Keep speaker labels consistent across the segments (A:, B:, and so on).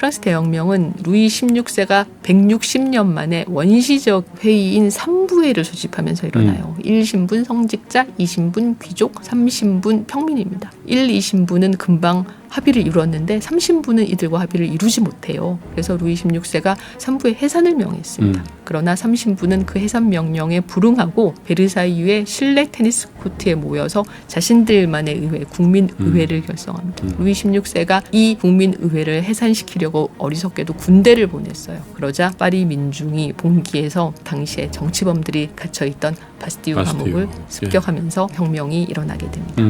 A: 프랑스 대혁명은 루이 16세가 160년 만에 원시적 회의인 3부회를 소집하면서 일어나요. 1신분 성직자, 2신분 귀족, 3신분 평민입니다. 1, 2신분은 금방 합의를 이루었는데 3신분은 이들과 합의를 이루지 못해요. 그래서 루이 16세가 3부의 해산을 명했습니다. 그러나 3신분은 그 해산 명령에 불응하고 베르사유의 실내 테니스 코트에 모여서 자신들만의 의회, 국민의회를 결성합니다. 루이 16세가 이 국민의회를 해산시키려고 어리석게도 군대를 보냈어요. 그러자 파리 민중이 봉기해서 당시에 정치범들이 갇혀있던 바스티유 감옥을 습격하면서 혁명이 일어나게 됩니다.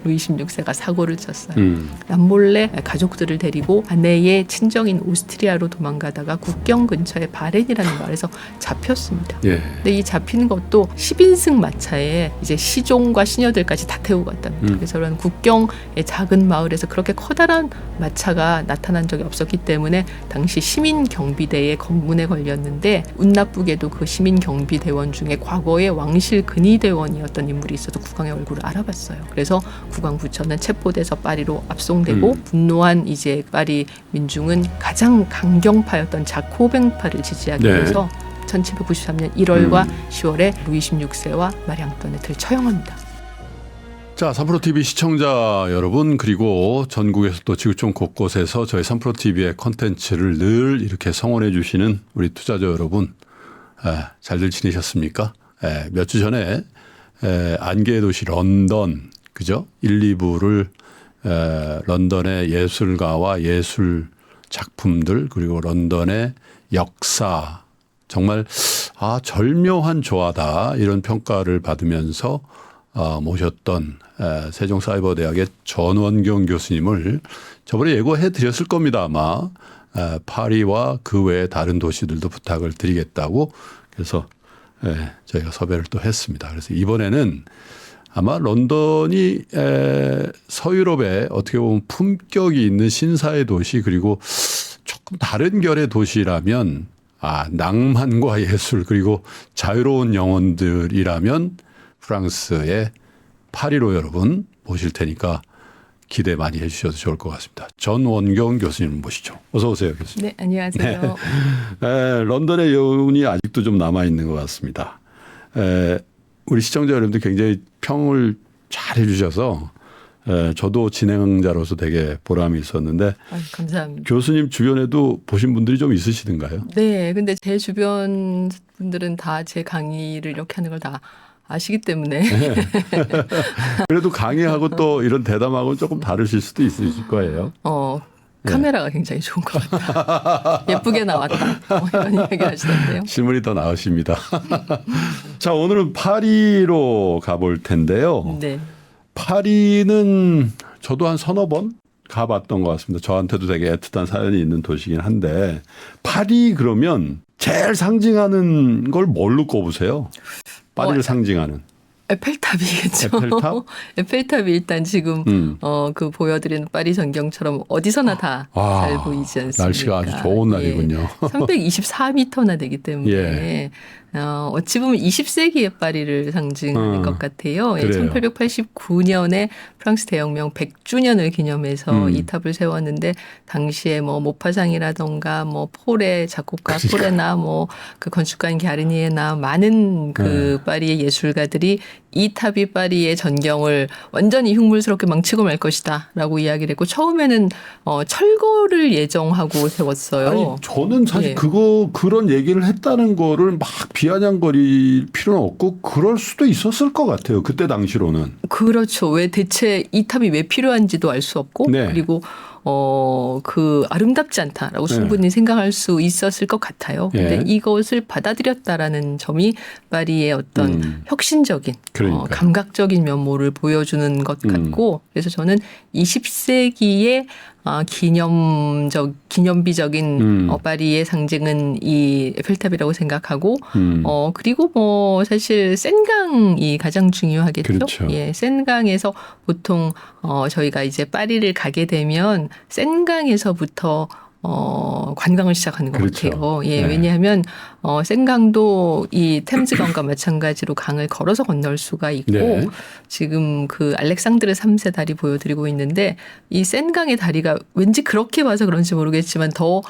A: 루이 16세가 사고를 쳤어요. 남몰래 가족들을 데리고 아내의 친정인 오스트리아로 도망가다가 국경 근처의 바렌이라는 마을에서 잡혔습니다.
B: 예.
A: 근데 이 잡힌 것도 10인승 마차에 이제 시종과 시녀들까지 다 태우고 갔답니다. 그래서 그런 국경의 작은 마을에서 그렇게 커다란 마차가 나타난 적이 없었기 때문에 당시 시민경비대의 검문에 걸렸는데 운 나쁘게도 그 시민경비대원 중에 과거의 왕실 근위대원이었던 인물이 있어서 국왕의 얼굴을 알아봤어요. 그래서 국왕부처는 체포돼서 파리로 압송되고 분노한 이제 파리 민중은 가장 강경파였던 자코뱅파를 지지하기 위해서 1793년 1월과 10월에 루이 16세와 마리 앙뚜아네트를 처형합니다.
B: 자, 3프로TV 시청자 여러분, 그리고 전국에서 또 지구촌 곳곳에서 저희 3프로TV의 콘텐츠를 늘 이렇게 성원해 주시는 우리 투자자 여러분, 잘들 지내셨습니까? 몇 주 전에 안개의 도시 런던, 그죠? 1, 2부를 런던의 예술가와 예술 작품들, 그리고 런던의 역사, 정말 절묘한 조화다, 이런 평가를 받으면서 모셨던 세종사이버대학의 전원경 교수님을 저번에 예고해 드렸을 겁니다. 아마 파리와 그 외의 다른 도시들도 부탁을 드리겠다고, 그래서 저희가 섭외를 또 했습니다. 그래서 이번에는 아마 런던이 서유럽에 어떻게 보면 품격이 있는 신사의 도시, 그리고 조금 다른 결의 도시라면 낭만과 예술, 그리고 자유로운 영혼들이라면 프랑스의 파리로 여러분 모실 테니까 기대 많이 해주셔도 좋을 것 같습니다. 전원경 교수님 모시죠. 어서 오세요, 교수님.
A: 네, 안녕하세요.
B: 런던의 여운이 아직도 좀 남아있는 것 같습니다. 우리 시청자 여러분들 굉장히 평을 잘 해주셔서 저도 진행자로서 되게 보람이 있었는데,
A: 감사합니다.
B: 교수님 주변에도 보신 분들이 좀 있으시던가요?
A: 네, 근데 제 주변 분들은 다 제 강의를 이렇게 하는 걸 다 아시기 때문에.
B: 그래도 강의하고 또 이런 대담하고는 조금 다르실 수도 있으실 거예요.
A: 카메라가 굉장히 좋은 것 같다. 예쁘게 나왔다. 이런 이야기 하시던데요.
B: 실물이 더 나으십니다. 자, 오늘은 파리로 가볼 텐데요.
A: 네.
B: 파리는 저도 한 서너 번 가봤던 것 같습니다. 저한테도 되게 애틋한 사연이 있는 도시긴 한데, 파리 그러면 제일 상징하는 걸 뭘로 꼽으세요? 파리를 상징하는.
A: 에펠탑이겠죠.
B: 에펠탑?
A: 에펠탑이 일단 지금 그 보여드리는 파리 전경처럼 어디서나 다 잘 보이지 않습니까?
B: 날씨가 아주 좋은 날이군요.
A: 324m나 되기 때문에 어찌 보면 20세기의 파리를 상징하는 것 같아요. 1889년에 프랑스 대혁명 100주년을 기념해서 이 탑을 세웠는데, 당시에 뭐 모파상이라던가 뭐 포레 작곡가 포레나 뭐 그 건축가인 갸르니에나 많은 그 파리의 예술가들이 이 탑이 파리의 전경을 완전히 흉물스럽게 망치고 말 것이다라고 이야기를 했고, 처음에는 철거를 예정하고 세웠어요.
B: 아니, 저는 사실 그런 얘기를 했다는 거를 막 비아냥거릴 필요는 없고 그럴 수도 있었을 것 같아요. 그때 당시로는.
A: 그렇죠. 왜 대체 이 탑이 왜 필요한지도 알 수 없고, 그리고 그 아름답지 않다라고 충분히 생각할 수 있었을 것 같아요. 근데 이것을 받아들였다라는 점이 파리의 어떤 혁신적인 감각적인 면모를 보여주는 것 같고, 그래서 저는 20세기의 기념비적인 파리의 상징은 이 에펠탑이라고 생각하고, 그리고 뭐 사실 센강이 가장 중요하겠죠.
B: 그렇죠.
A: 센강에서 보통 저희가 이제 파리를 가게 되면 센강에서부터 관광을 시작하는 것
B: 그렇죠.
A: 같아요. 예,
B: 네.
A: 왜냐하면 센강도 이 템즈강과 마찬가지로 강을 걸어서 건널 수가 있고
B: 네.
A: 지금 그 알렉산드르 3세 다리 보여드리고 있는데 이 센강의 다리가 왠지 그렇게 봐서 그런지 모르겠지만 더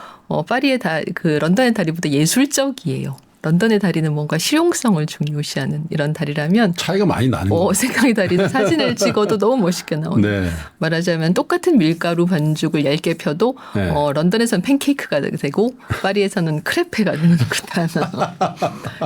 A: 파리의 그 런던의 다리보다 예술적이에요. 런던의 다리는 뭔가 실용성을 중요시하는 이런 다리라면
B: 차이가 많이 나는 거예요.
A: 생강의 다리는 사진을 찍어도 너무 멋있게 나오는.
B: 네.
A: 말하자면 똑같은 밀가루 반죽을 얇게 펴도
B: 네.
A: 런던에서는 팬케이크가 되고 파리에서는 크레페가 되는 듯한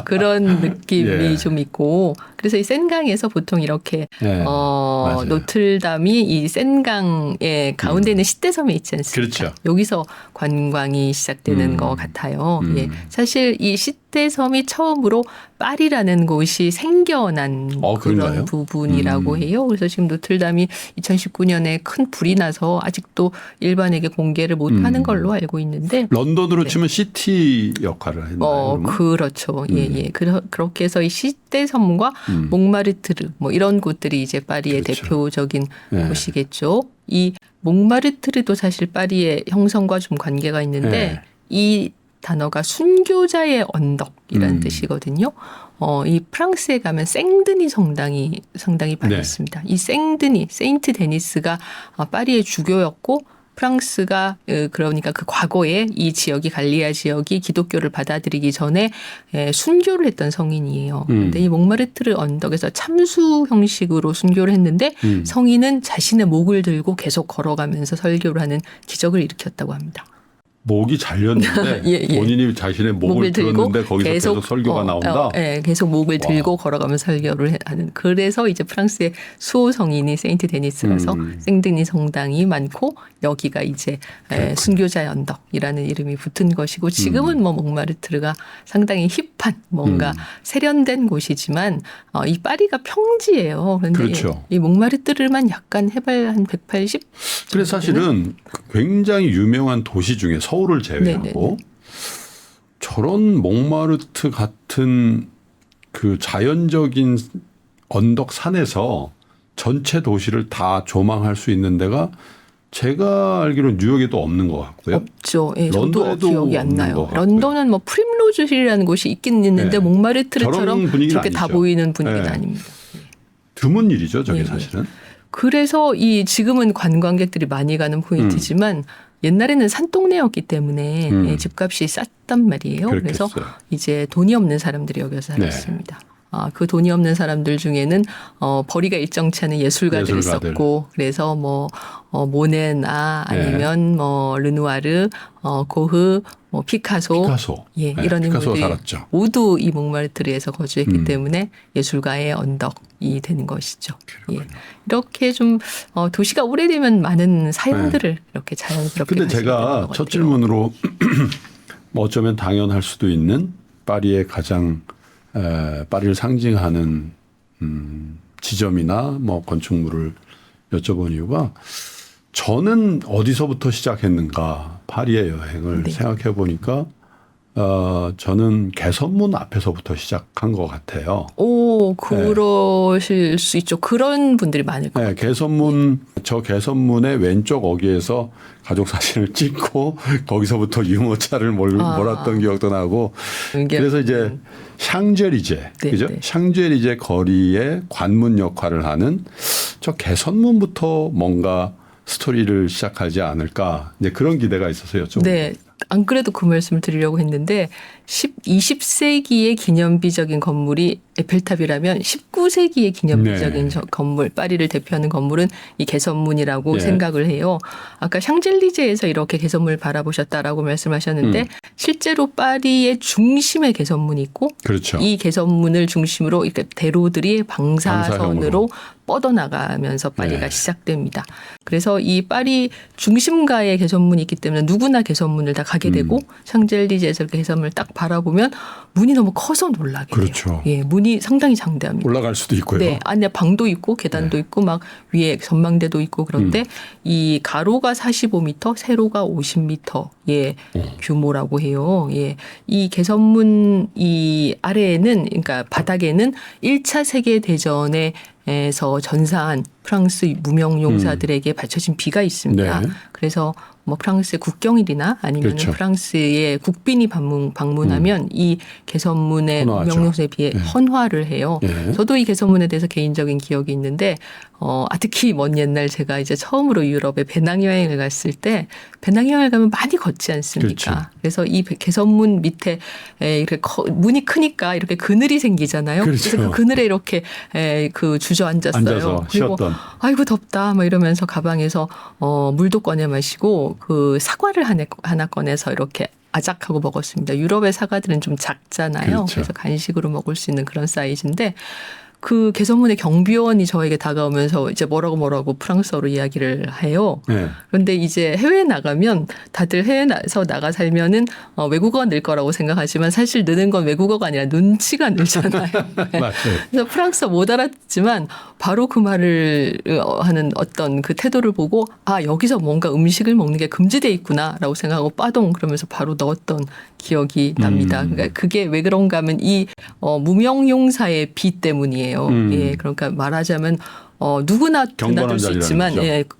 A: 그런 느낌이
B: 예.
A: 좀 있고 그래서 이 센강에서 보통 이렇게
B: 네. 맞아요.
A: 노틀담이 이 센강의 가운데 있는 시대섬에 있지 않습니까?
B: 그렇죠.
A: 여기서 관광이 시작되는 것 같아요. 예. 사실 이 시대섬이 처음으로 파리라는 곳이 생겨난 그런
B: 그런가요?
A: 부분이라고 해요. 그래서 지금 노틀담이 2019년에 큰 불이 나서 아직도 일반에게 공개를 못하는 걸로 알고 있는데
B: 런던으로 치면 시티 역할을 했나요? 그러면?
A: 그렇죠. 예, 예. 그렇게 해서 이 시대섬과 몽마르트르 뭐 이런 곳들이 이제 파리의
B: 그렇죠.
A: 대표적인
B: 네.
A: 곳이겠죠. 이 몽마르트르도 사실 파리의 형성과 좀 관계가 있는데
B: 네.
A: 이 단어가 순교자의 언덕이라는 뜻이거든요. 이 프랑스에 가면 생드니 성당이 상당히 많이
B: 네.
A: 있습니다. 이 생드니, 세인트 데니스가 파리의 주교였고 프랑스가 그러니까 그 과거에 이 지역이 갈리아 지역이 기독교를 받아들이기 전에 순교를 했던 성인이에요. 그런데 이 몽마르트르 언덕에서 참수 형식으로 순교를 했는데 성인은 자신의 목을 들고 계속 걸어가면서 설교를 하는 기적을 일으켰다고 합니다.
B: 목이 잘렸는데
A: 예.
B: 본인이 자신의 목을 들었는데 거기서 계속 설교가 나온다.
A: 계속 목을 들고 걸어가면서 설교를 하는. 그래서 이제 프랑스의 수호 성인이 세인트 데니스라서 생드니 성당이 많고 여기가 이제 순교자의 언덕이라는 이름이 붙은 것이고 지금은 뭐 몽마르트르가 상당히 힙한 뭔가 세련된 곳이지만 이 파리가 평지예요. 그런데
B: 그렇죠.
A: 이 몽마르트르만 약간 해발 한 180.
B: 그래서 사실은 굉장히 유명한 도시 중에 서울을 제외하고 저런 몽마르트 같은 그 자연적인 언덕 산에서 전체 도시를 다 조망할 수 있는 데가 제가 알기로는 뉴욕에도 없는 것 같고요.
A: 없죠. 예, 저도
B: 런던에도
A: 기억이 안
B: 없는
A: 나요.
B: 것 같고요.
A: 런던은 뭐 프림로즈힐이라는 곳이 있긴 있는데
B: 네.
A: 몽마르트르처럼
B: 저런 분위기는
A: 저렇게 다
B: 아니죠.
A: 보이는 분위기는
B: 네.
A: 아닙니다.
B: 드문 일이죠, 저게
A: 예.
B: 사실은.
A: 그래서 이 지금은 관광객들이 많이 가는 포인트지만 옛날에는 산동네였기 때문에 집값이 쌌단 말이에요. 그래서
B: 그렇겠어요.
A: 이제 돈이 없는 사람들이 여기서 살았습니다. 그 돈이 없는 사람들 중에는 벌이가 일정치 않은 예술가들이
B: 예술가들.
A: 있었고 그래서 뭐 모네나 아니면 뭐 르누아르, 고흐, 뭐 피카소, 예,
B: 네,
A: 이런
B: 피카소
A: 인물들이
B: 살았죠.
A: 모두 이 몽마르트르에서 거주했기 때문에 예술가의 언덕이 되는 것이죠. 예. 이렇게 좀 도시가 오래되면 많은 사용들을 이렇게 자연스럽게.
B: 근데
A: 가지게 되는
B: 제가
A: 것
B: 첫
A: 같아요.
B: 질문으로 뭐 어쩌면 당연할 수도 있는 파리의 가장 파리를 상징하는 지점이나 뭐 건축물을 여쭤본 이유가 저는 어디서부터 시작했는가 파리의 여행을 생각해 보니까 저는 개선문 앞에서부터 시작한 것 같아요.
A: 오, 그러실 수 있죠. 그런 분들이 많을 것 같아요.
B: 저 개선문의 왼쪽 어귀에서 가족 사진을 찍고 거기서부터 유모차를 몰았던 기억도 나고 그래서 이제 샹젤리제 그죠?
A: 네.
B: 샹젤리제 거리의 관문 역할을 하는 저 개선문부터 뭔가 스토리를 시작하지 않을까 이제 그런 기대가 있어서요. 좀.
A: 네. 안 그래도 그 말씀을 드리려고 했는데 20세기의 기념비적인 건물이 에펠탑이라면 19세기의 기념비적인 건물, 파리를 대표하는 건물은 이 개선문이라고 생각을 해요. 아까 샹젤리제에서 이렇게 개선문을 바라보셨다라고 말씀하셨는데 실제로 파리의 중심에 개선문이 있고
B: 그렇죠.
A: 이 개선문을 중심으로 이렇게 대로들이 방사선으로 뻗어나가면서 파리가 시작됩니다. 그래서 이 파리 중심가에 개선문이 있기 때문에 누구나 개선문을 다 가게 되고 샹젤리제에서 개선문을 딱 바라보면 문이 너무 커서 놀라게 돼요.
B: 그렇죠.
A: 예, 문이 상당히 장대합니다.
B: 올라갈 수도 있고요.
A: 네, 안에 방도 있고 계단도 있고 막 위에 전망대도 있고 그런데 이 가로가 45m, 세로가 50m의 규모라고 해요. 예, 이 개선문 이 아래에는 그러니까 바닥에는 1차 세계 대전에서 전사한 프랑스 무명 용사들에게 바쳐진 비가 있습니다.
B: 네.
A: 그래서 뭐 프랑스의 국경일이나 아니면
B: 그렇죠.
A: 프랑스의 국빈이 방문하면 이 개선문의
B: 헌화하죠.
A: 명령서에 비해
B: 예.
A: 헌화를 해요.
B: 예.
A: 저도 이 개선문에 대해서 개인적인 기억이 있는데 특히 먼 옛날 제가 이제 처음으로 유럽에 배낭여행을 갔을 때 배낭여행을 가면 많이 걷지 않습니까?
B: 그렇죠.
A: 그래서 이 개선문 밑에 이렇게 문이 크니까 이렇게 그늘이 생기잖아요.
B: 그렇죠.
A: 그래서 그 그늘에 이렇게 그 주저앉았어요.
B: 앉아서
A: 그리고
B: 쉬었던.
A: 아이고 덥다 막 이러면서 가방에서 물도 꺼내 마시고 그 사과를 하나 꺼내서 이렇게 아작하고 먹었습니다. 유럽의 사과들은 좀 작잖아요.
B: 그렇죠.
A: 그래서 간식으로 먹을 수 있는 그런 사이즈인데 그 개선문의 경비원이 저에게 다가오면서 이제 뭐라고 프랑스어로 이야기를 해요.
B: 네.
A: 그런데 이제 해외에 나가면 다들 해외에서 나가 살면은 외국어가 늘 거라고 생각하지만 사실 느는 건 외국어가 아니라 눈치가 늘잖아요. 네.
B: 맞아요.
A: 그래서 프랑스어 못 알아듣지만 바로 그 말을 하는 어떤 그 태도를 보고 여기서 뭔가 음식을 먹는 게 금지돼 있구나라고 생각하고 빠동 그러면서 바로 넣었던 기억이 납니다. 그러니까 그게 왜 그런가 하면 이 무명용사의 비 때문이에요. 예, 그러니까 말하자면 누구나 드나들 수 있지만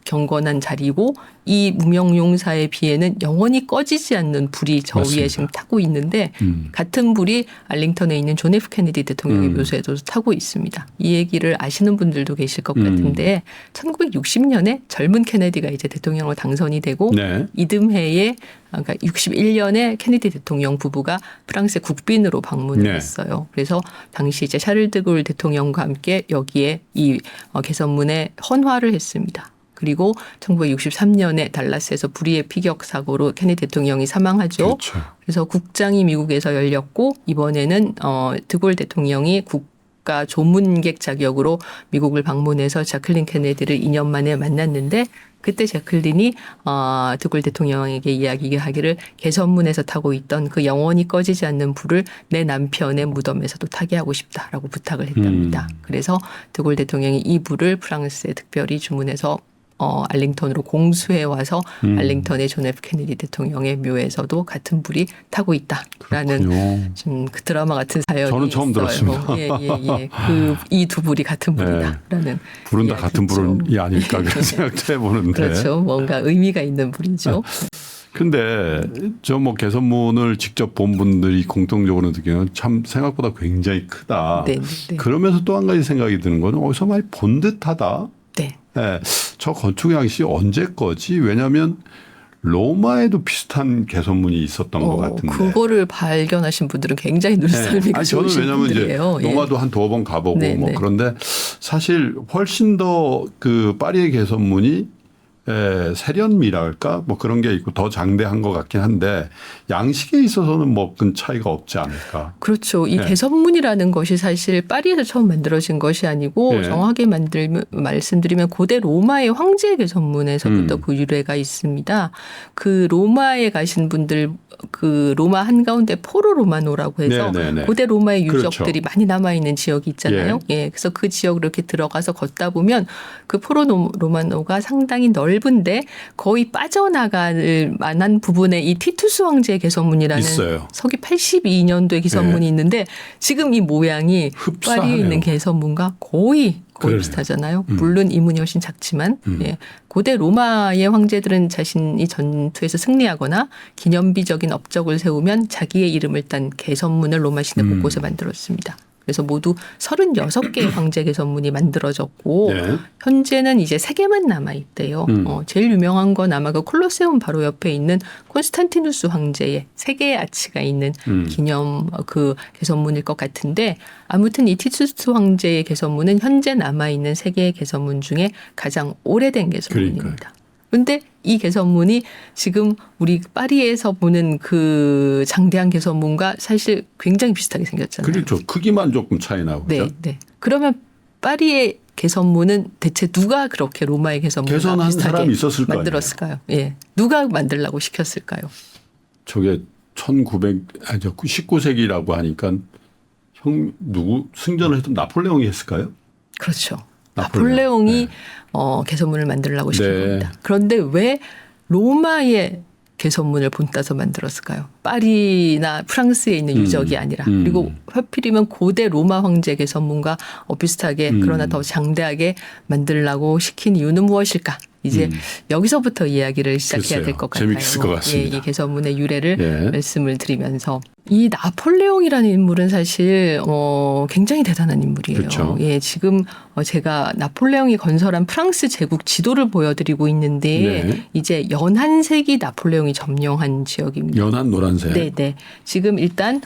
A: 경건한 자리고 이 무명용사의 비에는 영원히 꺼지지 않는 불이 저
B: 맞습니다.
A: 위에 지금 타고 있는데 같은 불이 알링턴에 있는 존 F 케네디 대통령의 묘소에도 타고 있습니다. 이 얘기를 아시는 분들도 계실 것 같은데 1960년에 젊은 케네디가 이제 대통령으로 당선이 되고
B: 네.
A: 이듬해에 그러니까 61년에 케네디 대통령 부부가 프랑스의 국빈으로 방문을
B: 네.
A: 했어요. 그래서 당시 이제 샤를 드골 대통령과 함께 여기에 이 개선문에 헌화를 했습니다. 그리고 1963년에 달라스에서 불의의 피격 사고로 케네디 대통령이 사망하죠.
B: 그렇죠.
A: 그래서 국장이 미국에서 열렸고 이번에는 드골 대통령이 국가 조문객 자격으로 미국을 방문해서 자클린 케네디를 2년 만에 만났는데 그때 자클린이 드골 대통령에게 이야기하기를 개선문에서 타고 있던 그 영원히 꺼지지 않는 불을 내 남편의 무덤에서도 타게 하고 싶다라고 부탁을 했답니다. 그래서 드골 대통령이 이 불을 프랑스에 특별히 주문해서 알링턴으로 공수해 와서 알링턴의 존 F 케네디 대통령의 묘에서도 같은 불이 타고 있다라는 좀 그 드라마 같은 사연이
B: 저는 처음
A: 있어요.
B: 들었습니다.
A: 예. 이 두 불이 같은 불이다라는
B: 불은 다 같은 불이 아닐까 그런 생각도 해보는데.
A: 그렇죠. 뭔가 의미가 있는 불이죠.
B: 근데 저 뭐 개선문을 직접 본 분들이 공통적으로 느끼는 참 생각보다 굉장히 크다.
A: 네.
B: 그러면서 또 한 가지 생각이 드는 거는 어디서 많이 본 듯하다.
A: 네.
B: 네, 저 건축 양식이 언제 거지? 왜냐하면 로마에도 비슷한 개선문이 있었던 것 같은데.
A: 그거를 발견하신 분들은 굉장히 눈썰미가
B: 아니, 저는
A: 좋으신
B: 왜냐하면
A: 분들이에요.
B: 이제 로마도 한 두어 번 가보고
A: 네,
B: 뭐
A: 네.
B: 그런데 사실 훨씬 더 그 파리의 개선문이 세련미랄까 뭐 그런 게 있고 더 장대한 것 같긴 한데 양식에 있어서는 뭐 큰 차이가 없지 않을까.
A: 그렇죠. 이
B: 네.
A: 개선문이라는 것이 사실 파리에서 처음 만들어진 것이 아니고
B: 네.
A: 정확하게 말씀드리면 고대 로마의 황제 개선문에서부터 그 유래가 있습니다. 그 로마에 가신 분들 그 로마 한가운데 포로 로마노라고 해서
B: 네네네.
A: 고대 로마의 유적들이
B: 그렇죠.
A: 많이 남아있는 지역이 있잖아요. 예. 그래서 그 지역으로 이렇게 들어가서 걷다 보면 그 포로 로마노가 상당히 넓은데 거의 빠져나갈 만한 부분에 이 티투스 황제의 개선문이라는
B: 있어요.
A: 서기 82년도의 개선문이 있는데 지금 이 모양이
B: 흡사하네요.
A: 파리에 있는 개선문과 거의
B: 그러네요.
A: 비슷하잖아요. 물론 이 문이 훨씬 작지만 예. 고대 로마의 황제들은 자신이 전투에서 승리하거나 기념비적인 업적을 세우면 자기의 이름을 딴 개선문을 로마 시내 곳곳에 만들었습니다. 그래서 모두 36개의 황제 개선문이 만들어졌고
B: 네.
A: 현재는 이제 3개만 남아있대요. 제일 유명한 건 아마 그 콜로세움 바로 옆에 있는 콘스탄티누스 황제의 3개의 아치가 있는 기념 그 개선문일 것 같은데 아무튼 이 티투스 황제의 개선문은 현재 남아있는 3개의 개선문 중에 가장 오래된 개선문입니다. 그런데 이 개선문이 지금 우리 파리에서 보는 그 장대한 개선문과 사실 굉장히 비슷하게 생겼잖아요.
B: 그렇죠. 크기만 조금 차이 나고.
A: 네,
B: 그렇죠?
A: 네. 그러면 파리의 개선문은 대체 누가 그렇게 로마의 개선문과
B: 개선한
A: 비슷하게
B: 사람이 있었을 거
A: 만들었을까요? 예, 누가 만들라고 시켰을까요?
B: 저게 19세기라고 하니까 누구 승전을 했던 나폴레옹이 했을까요?
A: 그렇죠.
B: 나폴레옹.
A: 나폴레옹이 개선문을 만들라고 시킨
B: 네.
A: 겁니다. 그런데 왜 로마의 개선문을 본따서 만들었을까요? 파리나 프랑스에 있는 유적이 아니라 그리고 하필이면 고대 로마 황제 개선문과 비슷하게 그러나 더 장대하게 만들라고 시킨 이유는 무엇일까? 이제 여기서부터 이야기를 시작해야 될 것 같아요.
B: 재밌을 것 같습니다.
A: 이 개선문의 유래를 말씀을 드리면서 이 나폴레옹이라는 인물은 사실 굉장히 대단한 인물이에요.
B: 그렇죠.
A: 예, 지금 제가 나폴레옹이 건설한 프랑스 제국 지도를 보여드리고 있는데 이제 연한색이 나폴레옹이 점령한 지역입니다.
B: 연한 노란색.
A: 네. 지금 일단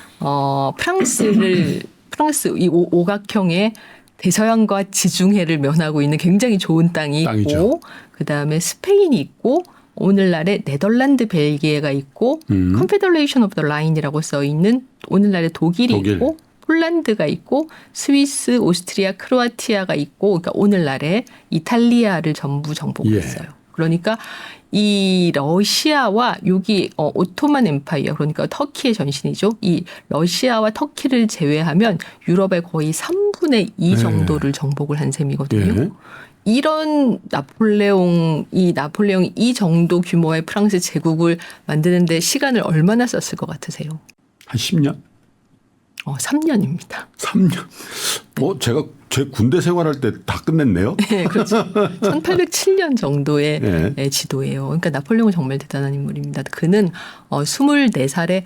A: 프랑스 이 오각형의 대서양과 지중해를 면하고 있는 굉장히 좋은 땅이 있고 그다음에 스페인이 있고 오늘날의 네덜란드, 벨기에가 있고 컨페더레이션 오브 더 라인이라고 써 있는 오늘날의 독일이 있고 폴란드가 있고 스위스, 오스트리아, 크로아티아가 있고 그러니까 오늘날의 이탈리아를 전부 정복했어요. 그러니까 이 러시아와 여기 오토만 엠파이어 그러니까 터키의 전신이죠. 이 러시아와 터키를 제외하면 유럽의 거의 3분의 2 정도를 정복을 한 셈이거든요. 이런 나폴레옹이 이 정도 규모의 프랑스 제국을 만드는데 시간을 얼마나 썼을 것 같으세요?
B: 한 10년?
A: 3년입니다.
B: 3년? 제가 제 군대 생활할 때 다 끝냈네요.
A: 네, 그렇죠. 1807년 정도의 지도예요. 그러니까 나폴레옹은 정말 대단한 인물입니다. 그는 24살에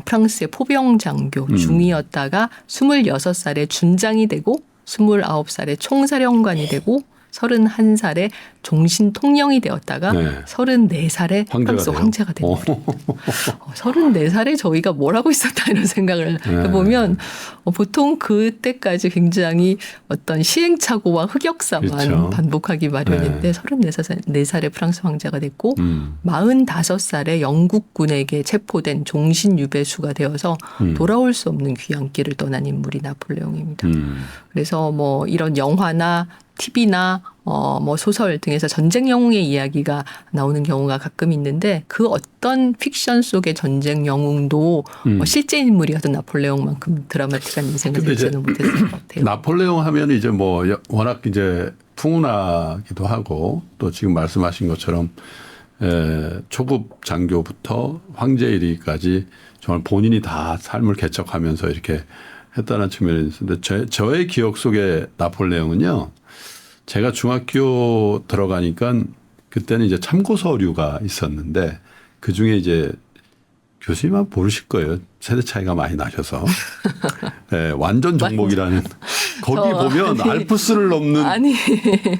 A: 프랑스의 포병 장교 중이었다가 26살에 준장이 되고 29살에 총사령관이 되고 31살에 종신 통령이 되었다가 34살에 프랑스 황제가 됩니다. 34살에 저희가 뭘 하고 있었다 이런 생각을 해보면 보통 그때까지 굉장히 어떤 시행착오와 흑역사만 반복하기 마련인데 34살에 프랑스 황제가 됐고 45살에 영국군에게 체포된 종신 유배수가 되어서 돌아올 수 없는 귀향길을 떠난 인물이 나폴레옹입니다. 그래서 뭐 이런 영화나 TV나 뭐 소설 등에서 전쟁 영웅의 이야기가 나오는 경우가 가끔 있는데 그 어떤 픽션 속의 전쟁 영웅도 실제 인물이었던 나폴레옹만큼 드라마틱한 인생을 살지는 못했을 것 같아요.
B: 나폴레옹 하면 이제 뭐 워낙 이제 풍운하기도 하고 또 지금 말씀하신 것처럼 초급 장교부터 황제 이르기까지 정말 본인이 다 삶을 개척하면서 이렇게 했다는 측면이 있는데 저의 기억 속에 나폴레옹은요. 제가 중학교 들어가니까 그때는 이제 참고 서류가 있었는데 그중에 이제 교수님은 모르실 거예요. 세대 차이가 많이 나셔서. 완전 정복이라는 거기 보면 알프스를 넘는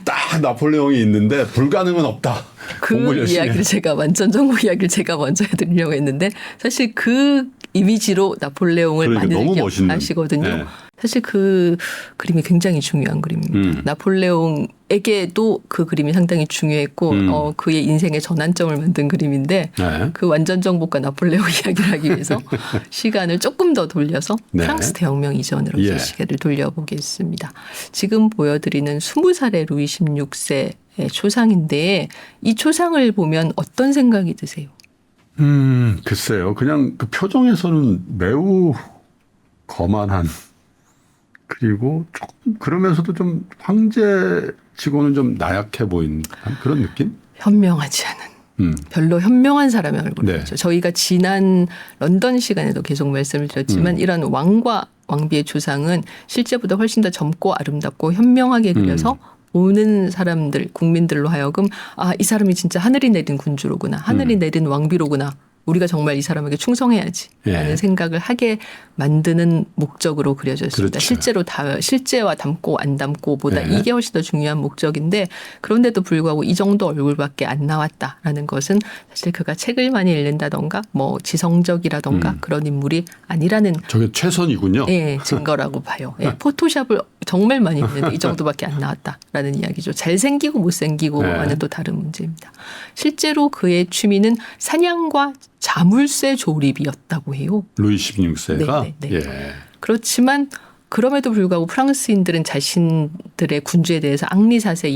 B: 딱 나폴레옹이 있는데 불가능은 없다.
A: 그 이야기를 제가 완전 정복 이야기를 제가 먼저 해드리려고 했는데 사실 그 이미지로 나폴레옹을 많이들 기억하시거든요. 사실 그 그림이 굉장히 중요한 그림입니다. 나폴레옹에게도 그 그림이 상당히 중요했고 그의 인생의 전환점을 만든 그림인데 그 완전 정복과 나폴레옹 이야기를 하기 위해서 시간을 조금 더 돌려서 프랑스 대혁명 이전으로 시계를 돌려보겠습니다. 지금 보여드리는 20살의 루이 16세의 초상인데 이 초상을 보면 어떤 생각이 드세요?
B: 글쎄요. 그냥 그 표정에서는 매우 거만한 그리고 조금 그러면서도 좀 황제치고는 좀 나약해 보이는 그런 느낌?
A: 현명하지 않은. 별로 현명한 사람의 얼굴이죠. 저희가 지난 런던 시간에도 계속 말씀을 드렸지만 이런 왕과 왕비의 초상은 실제보다 훨씬 더 젊고 아름답고 현명하게 그려서 보는 사람들, 국민들로 하여금 이 사람이 진짜 하늘이 내린 군주로구나. 하늘이 내린 왕비로구나. 우리가 정말 이 사람에게 충성해야지 라는 생각을 하게 만드는 목적으로 그려졌습니다. 실제와 닮고 안 닮고보다 이게 훨씬 더 중요한 목적인데 그런데도 불구하고 이 정도 얼굴밖에 안 나왔다라는 것은 사실 그가 책을 많이 읽는다던가 뭐 지성적이라던가 그런 인물이 아니라는
B: 저게 최선이군요.
A: 증거라고 봐요. 포토샵을 정말 많이 했는데 이 정도밖에 안 나왔다라는 이야기죠. 잘생기고 못생기고와는 또 다른 문제입니다. 실제로 그의 취미는 사냥과 자물쇠 조립이었다고 해요.
B: 루이 16세가?
A: 그렇지만 그럼에도 불구하고 프랑스인들은 자신들의 군주에 대해서 앙리사세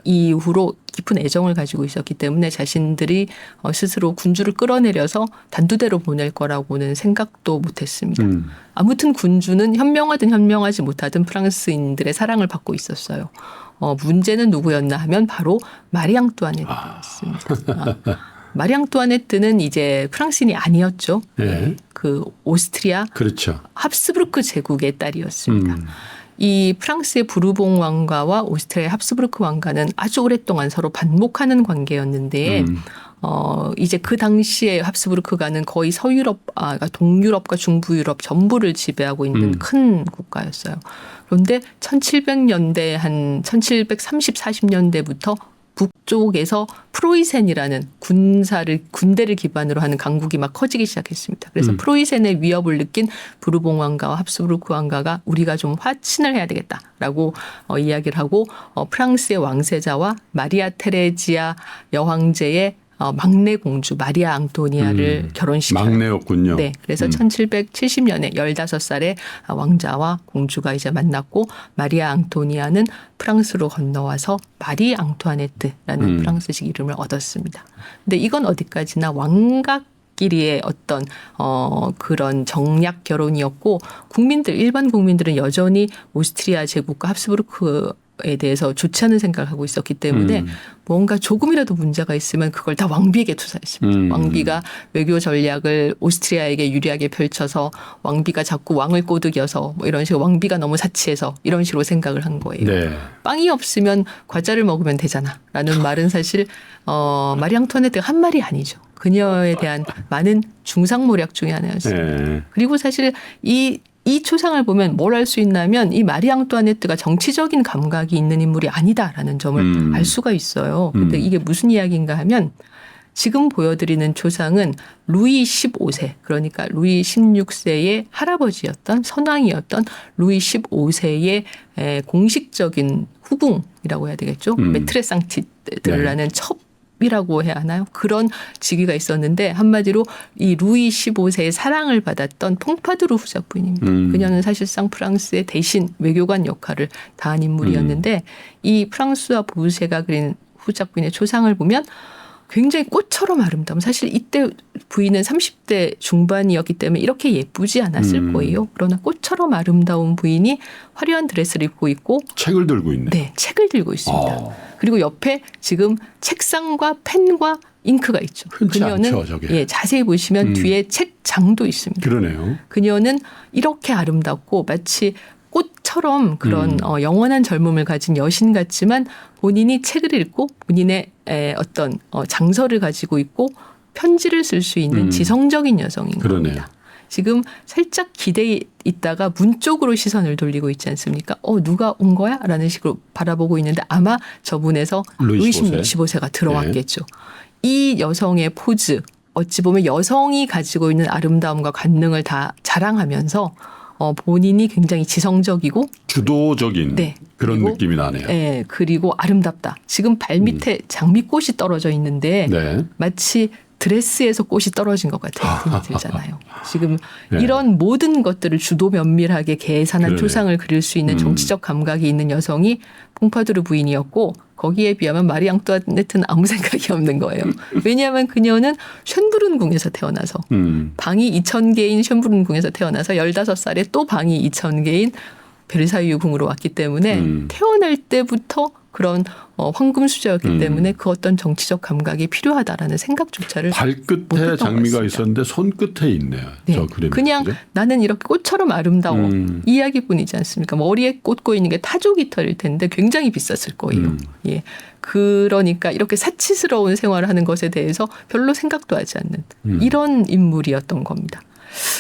A: 이후로 깊은 애정을 가지고 있었기 때문에 자신들이 스스로 군주를 끌어내려서 단두대로 보낼 거라고는 생각도 못했습니다. 아무튼 군주는 현명하든 현명하지 못하든 프랑스인들의 사랑을 받고 있었어요. 문제는 누구였나 하면 바로 마리 앙뚜아네트였습니다. 마리 앙뚜아네트는 이제 프랑스인이 아니었죠. 그 오스트리아
B: 그렇죠.
A: 합스부르크 제국의 딸이었습니다. 이 프랑스의 부르봉 왕가와 오스트리아의 합스부르크 왕가는 아주 오랫동안 서로 반목하는 관계였는데 이제 그 당시에 합스부르크가는 거의 서유럽, 그러니까 동유럽과 중부유럽 전부를 지배하고 있는 큰 국가였어요. 그런데 1700년대 한 1730, 40년대부터 북쪽에서 프로이센이라는 군대를 기반으로 하는 강국이 막 커지기 시작했습니다. 그래서 프로이센의 위협을 느낀 부르봉 왕가와 합스부르크 왕가가 우리가 좀 화친을 해야 되겠다라고 이야기를 하고 프랑스의 왕세자와 마리아 테레지아 여황제의 막내 공주 마리아 앙토니아를 결혼시켜요.
B: 막내였군요.
A: 네. 그래서 1770년에 15살의 왕자와 공주가 이제 만났고 마리아 앙토니아는 프랑스로 건너와서 마리 앙투아네트라는 프랑스식 이름을 얻었습니다. 근데 이건 어디까지나 왕각끼리의 어떤 그런 정략 결혼이었고 일반 국민들은 여전히 오스트리아 제국과 합스부르크에 대해서 좋지 않은 생각을 하고 있었기 때문에 뭔가 조금이라도 문제가 있으면 그걸 다 왕비에게 투사했습니다. 왕비가 외교 전략을 오스트리아에게 유리하게 펼쳐서 왕비가 자꾸 왕을 꼬드겨서 뭐 이런 식으로 왕비가 너무 사치해서 이런 식으로 생각을 한 거예요.
B: 네.
A: 빵이 없으면 과자를 먹으면 되잖아 라는 말은 사실 마리 앙투아네트가 한 말이 아니죠. 그녀에 대한 많은 중상모략 중에 하나였습니다.
B: 네.
A: 그리고 사실 이 초상을 보면 뭘 알 수 있냐면 이 마리 앙투아네트가 정치적인 감각이 있는 인물이 아니다라는 점을 알 수가 있어요. 근데 이게 무슨 이야기인가 하면 지금 보여드리는 초상은 루이 15세 그러니까 루이 16세의 할아버지였던 선왕이었던 루이 15세의 공식적인 후궁이라고 해야 되겠죠. 메트레 상티드라는 첩이라고 해야 하나요? 그런 직위가 있었는데 한마디로 이 루이 15세의 사랑을 받았던 퐁파두르 후작 부인입니다. 그녀는 사실상 프랑스의 대신 외교관 역할을 다한 인물이었는데 이 프랑스와 보르세가 그린 후작 부인의 초상을 보면 굉장히 꽃처럼 아름다움. 사실 이때 부인은 30대 중반이었기 때문에 이렇게 예쁘지 않았을 거예요. 그러나 꽃처럼 아름다운 부인이 화려한 드레스를 입고 있고
B: 책을 들고 있네.
A: 네, 책을 들고 있습니다. 그리고 옆에 지금 책상과 펜과 잉크가 있죠.
B: 흔치 않죠, 저게.
A: 자세히 보시면 뒤에 책장도 있습니다.
B: 그러네요.
A: 그녀는 이렇게 아름답고 마치 꽃처럼 그런 영원한 젊음을 가진 여신 같지만 본인이 책을 읽고 본인의 어떤 장서를 가지고 있고 편지를 쓸 수 있는 지성적인 여성인
B: 그러네요.
A: 겁니다. 지금 살짝 기대에 있다가 문 쪽으로 시선을 돌리고 있지 않습니까? 누가 온 거야? 라는 식으로 바라보고 있는데 아마 저분에서 루이 15세가 들어왔겠죠. 이 여성의 포즈 어찌 보면 여성이 가지고 있는 아름다움과 관능을 다 자랑하면서 본인이 굉장히 지성적이고
B: 주도적인 그런
A: 그리고,
B: 느낌이 나네요.
A: 네, 그리고 아름답다. 지금 발밑에 장미꽃이 떨어져 있는데 마치 드레스에서 꽃이 떨어진 것 같아요. 느낌이 들잖아요. 지금 이런 모든 것들을 주도 면밀하게 계산한 초상을 그릴 수 있는 정치적 감각이 있는 여성이 퐁파두르 부인이었고 거기에 비하면 마리 앙투아네트는 아무 생각이 없는 거예요. 왜냐하면 그녀는 쇤브룬궁에서 태어나서 방이 2,000개인 쇤브룬궁에서 태어나서 15살에 또 방이 2,000개인 베르사유 궁으로 왔기 때문에 태어날 때부터 그런 황금 수저였기 때문에 그 어떤 정치적 감각이 필요하다라는 생각조차를
B: 발끝에 장미가 있었는데 손끝에 있네요. 저 그림.
A: 그냥
B: 그죠?
A: 나는 이렇게 꽃처럼 아름다워 이야기뿐이지 않습니까? 머리에 꽂고 있는 게 타조 깃털일 텐데 굉장히 비쌌을 거예요. 예. 그러니까 이렇게 사치스러운 생활을 하는 것에 대해서 별로 생각도 하지 않는 이런 인물이었던 겁니다.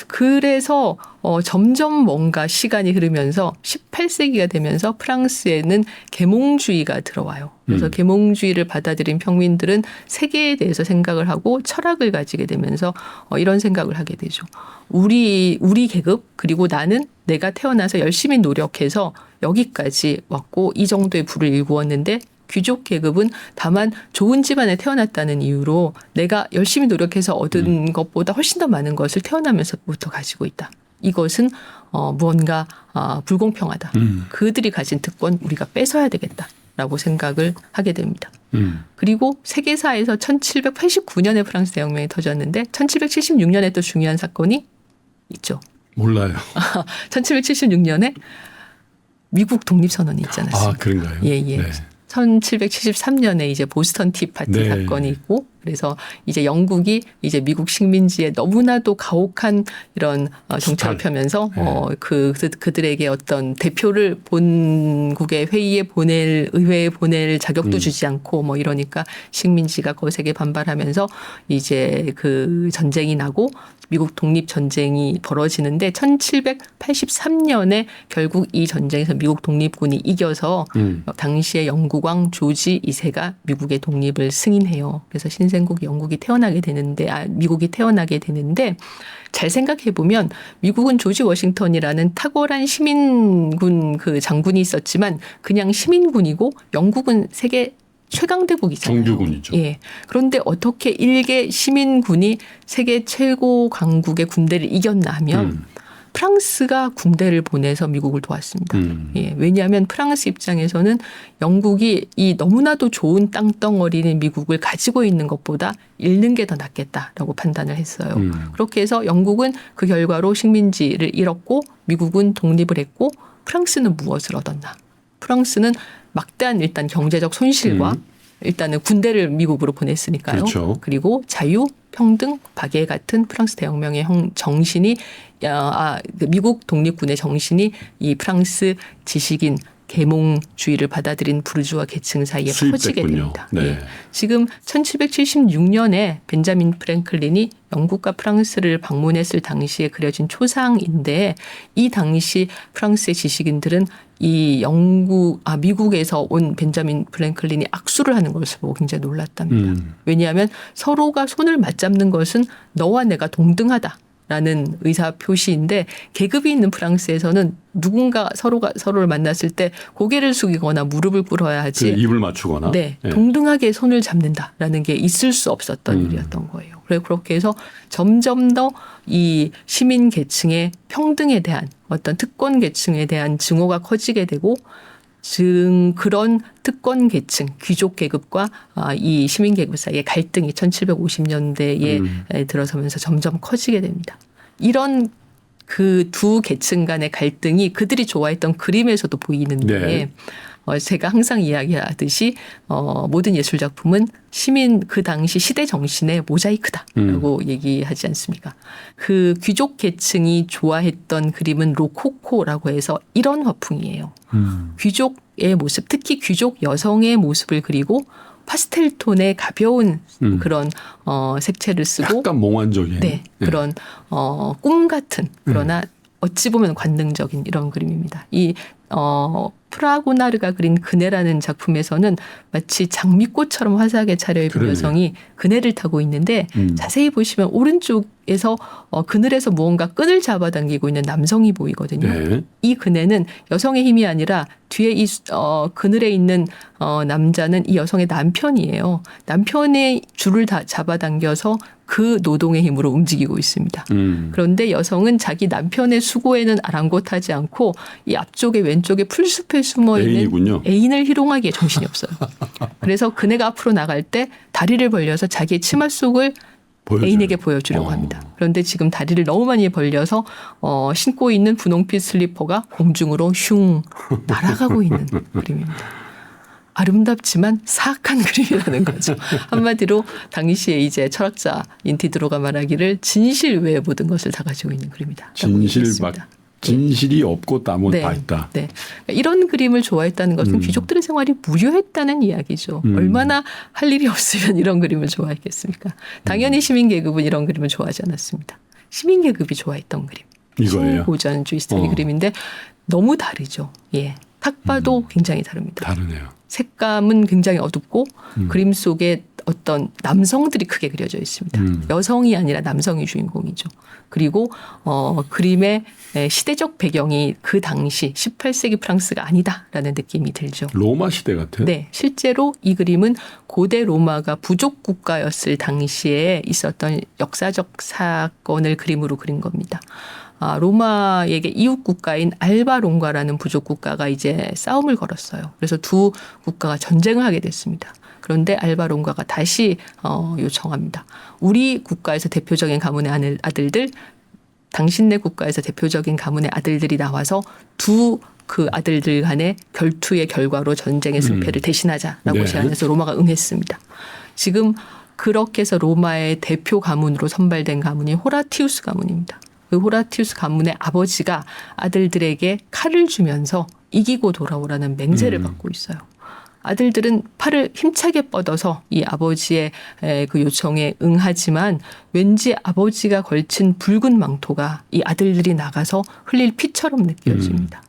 A: 그래서 점점 뭔가 시간이 흐르면서 18세기가 되면서 프랑스에는 계몽주의가 들어와요. 그래서 계몽주의를 받아들인 평민들은 세계에 대해서 생각을 하고 철학을 가지게 되면서 이런 생각을 하게 되죠. 우리 계급 그리고 나는 내가 태어나서 열심히 노력해서 여기까지 왔고 이 정도의 부를 일구었는데 귀족 계급은 다만 좋은 집안에 태어났다는 이유로 내가 열심히 노력해서 얻은 것보다 훨씬 더 많은 것을 태어나면서부터 가지고 있다. 이것은 무언가 불공평하다. 그들이 가진 특권 우리가 뺏어야 되겠다라고 생각을 하게 됩니다. 그리고 세계사에서 1789년에 프랑스 대혁명이 터졌는데 1776년에 또 중요한 사건이 있죠.
B: 몰라요.
A: 1776년에 미국 독립선언이 있지 않았습니까?
B: 그런가요?
A: 예. 1773년에 이제 보스턴 티파티 사건이 있고 그래서 이제 영국이 이제 미국 식민지에 너무나도 가혹한 이런 정책을 펴면서 그들에게 어떤 대표를 본국의 회의에 의회에 보낼 자격도 주지 않고 뭐 이러니까 식민지가 거세게 반발하면서 이제 그 전쟁이 나고 미국 독립전쟁이 벌어지는데 1783년에 결국 이 전쟁에서 미국 독립군이 이겨서 당시의 영국왕 조지 2세가 미국의 독립을 승인해요. 그래서 신생국 영국이 미국이 태어나게 되는데 잘 생각해 보면 미국은 조지 워싱턴이라는 탁월한 시민군 그 장군이 있었지만 그냥 시민군이고 영국은 세계 최강대국이잖아요.
B: 정규군이죠.
A: 예. 그런데 어떻게 일개 시민군이 세계 최고 강국의 군대를 이겼나 하면 프랑스가 군대를 보내서 미국을 도왔습니다. 예. 왜냐하면 프랑스 입장에서는 영국이 이 너무나도 좋은 땅덩어리인 미국을 가지고 있는 것보다 잃는 게 더 낫겠다라고 판단을 했어요. 그렇게 해서 영국은 그 결과로 식민지를 잃었고 미국은 독립을 했고 프랑스는 무엇을 얻었나? 프랑스는 막대한 일단 경제적 손실과 일단은 군대를 미국으로 보냈으니까요.
B: 그렇죠.
A: 그리고 자유, 평등, 박애 같은 프랑스 대혁명의 정신이 미국 독립군의 정신이 이 프랑스 지식인 계몽주의를 받아들인 부르주아 계층 사이에 퍼지게 됩니다.
B: 네.
A: 예. 지금 1776년에 벤자민 프랭클린이 영국과 프랑스를 방문했을 당시에 그려진 초상인데 이 당시 프랑스의 지식인들은 이 미국에서 온 벤자민 프랭클린이 악수를 하는 것을 보고 굉장히 놀랐답니다. 왜냐하면 서로가 손을 맞잡는 것은 너와 내가 동등하다. 라는 의사 표시인데 계급이 있는 프랑스에서는 누군가 서로가 서로를 만났을 때 고개를 숙이거나 무릎을 꿇어야 하지.
B: 입을 맞추거나.
A: 네, 동등하게 손을 잡는다라는 게 있을 수 없었던 일이었던 거예요. 그래서 그렇게 해서 점점 더 이 시민 계층의 평등에 대한 어떤 특권 계층에 대한 증오가 커지게 되고 그런 특권 계층, 귀족 계급과 이 시민 계급 사이의 갈등이 1750년대에 들어서면서 점점 커지게 됩니다. 이런 그 두 계층 간의 갈등이 그들이 좋아했던 그림에서도 보이는데
B: 네.
A: 제가 항상 이야기하듯이 모든 예술 작품은 그 당시 시대 정신의 모자이크다라고 얘기하지 않습니까? 그 귀족 계층이 좋아했던 그림은 로코코라고 해서 이런 화풍이에요. 귀족의 모습, 특히 귀족 여성의 모습을 그리고 파스텔 톤의 가벼운 그런 색채를 쓰고
B: 약간 몽환적인.
A: 네, 그런 꿈 같은 그러나 어찌 보면 관능적인 이런 그림입니다. 이 프라고나르가 그린 그네라는 작품에서는 마치 장미꽃처럼 화사하게 차려입은
B: 그러네요.
A: 여성이 그네를 타고 있는데 자세히 보시면 오른쪽에서 그늘에서 무언가 끈을 잡아당기고 있는 남성이 보이거든요.
B: 네.
A: 이 그네는 여성의 힘이 아니라 뒤에 이 그늘에 있는 남자는 이 여성의 남편이에요. 남편의 줄을 다 잡아당겨서 그 노동의 힘으로 움직이고 있습니다. 그런데 여성은 자기 남편의 수고에는 아랑곳하지 않고 이 앞쪽에 왼쪽에 풀숲에 숨어 있는
B: 애인이군요.
A: 애인을 희롱하기에 정신이 없어요. 그래서 그네가 앞으로 나갈 때 다리를 벌려서 자기의 치마 속을 애인에게 보여주려고 합니다. 그런데 지금 다리를 너무 많이 벌려서 신고 있는 분홍빛 슬리퍼가 공중으로 슝 날아가고 있는 그림입니다. 아름답지만 사악한 그림이라는 거죠. 한마디로 당시에 이제 철학자인 디드로가 말하기를 진실 외의 모든 것을 다 가지고 있는 그림이다.
B: 진실이 없고 다 있다.
A: 네. 이런 그림을 좋아했다는 것은 귀족들의 생활이 무료했다는 이야기죠. 얼마나 할 일이 없으면 이런 그림을 좋아했겠습니까? 당연히 시민계급은 이런 그림을 좋아하지 않았습니다. 시민계급이 좋아했던 그림.
B: 이거예요.
A: 고전주의 스타일 그림인데 너무 다르죠. 예. 딱 봐도 굉장히 다릅니다.
B: 다르네요.
A: 색감은 굉장히 어둡고 그림 속에 어떤 남성들이 크게 그려져 있습니다. 여성이 아니라 남성이 주인공이죠. 그리고 그림의 시대적 배경이 그 당시 18세기 프랑스가 아니다라는 느낌이 들죠.
B: 로마 시대 같아요.
A: 네, 실제로 이 그림은 고대 로마가 부족 국가였을 당시에 있었던 역사적 사건을 그림으로 그린 겁니다. 로마에게 이웃 국가인 알바 롱가라는 부족 국가가 이제 싸움을 걸었어요. 그래서 두 국가가 전쟁을 하게 됐습니다. 그런데 알바 롱가가 다시 요청합니다. 우리 국가에서 대표적인 가문의 아들들, 당신네 국가에서 대표적인 가문의 아들들이 나와서 그 아들들 간의 결투의 결과로 전쟁의 승패를 대신하자라고
B: 네.
A: 제안해서 로마가 응했습니다. 지금 그렇게 해서 로마의 대표 가문으로 선발된 가문이 호라티우스 가문입니다. 그 호라티우스 가문의 아버지가 아들들에게 칼을 주면서 이기고 돌아오라는 맹세를 받고 있어요. 아들들은 팔을 힘차게 뻗어서 이 아버지의 그 요청에 응하지만 왠지 아버지가 걸친 붉은 망토가 이 아들들이 나가서 흘릴 피처럼 느껴집니다.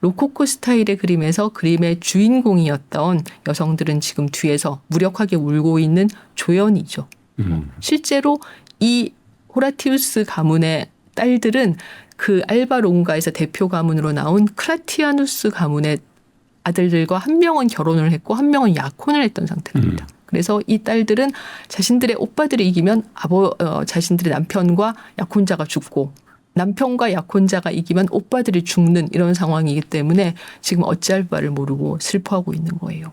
A: 로코코 스타일의 그림에서 그림의 주인공이었던 여성들은 지금 뒤에서 무력하게 울고 있는 조연이죠. 실제로 이 호라티우스 가문의 딸들은 그 알바 롱가에서 대표 가문으로 나온 크라티아누스 가문의 아들들과 한 명은 결혼을 했고 한 명은 약혼을 했던 상태입니다. 그래서 이 딸들은 자신들의 오빠들이 이기면 자신들의 남편과 약혼자가 죽고 남편과 약혼자가 이기면 오빠들이 죽는 이런 상황이기 때문에 지금 어찌할 바를 모르고 슬퍼하고 있는 거예요.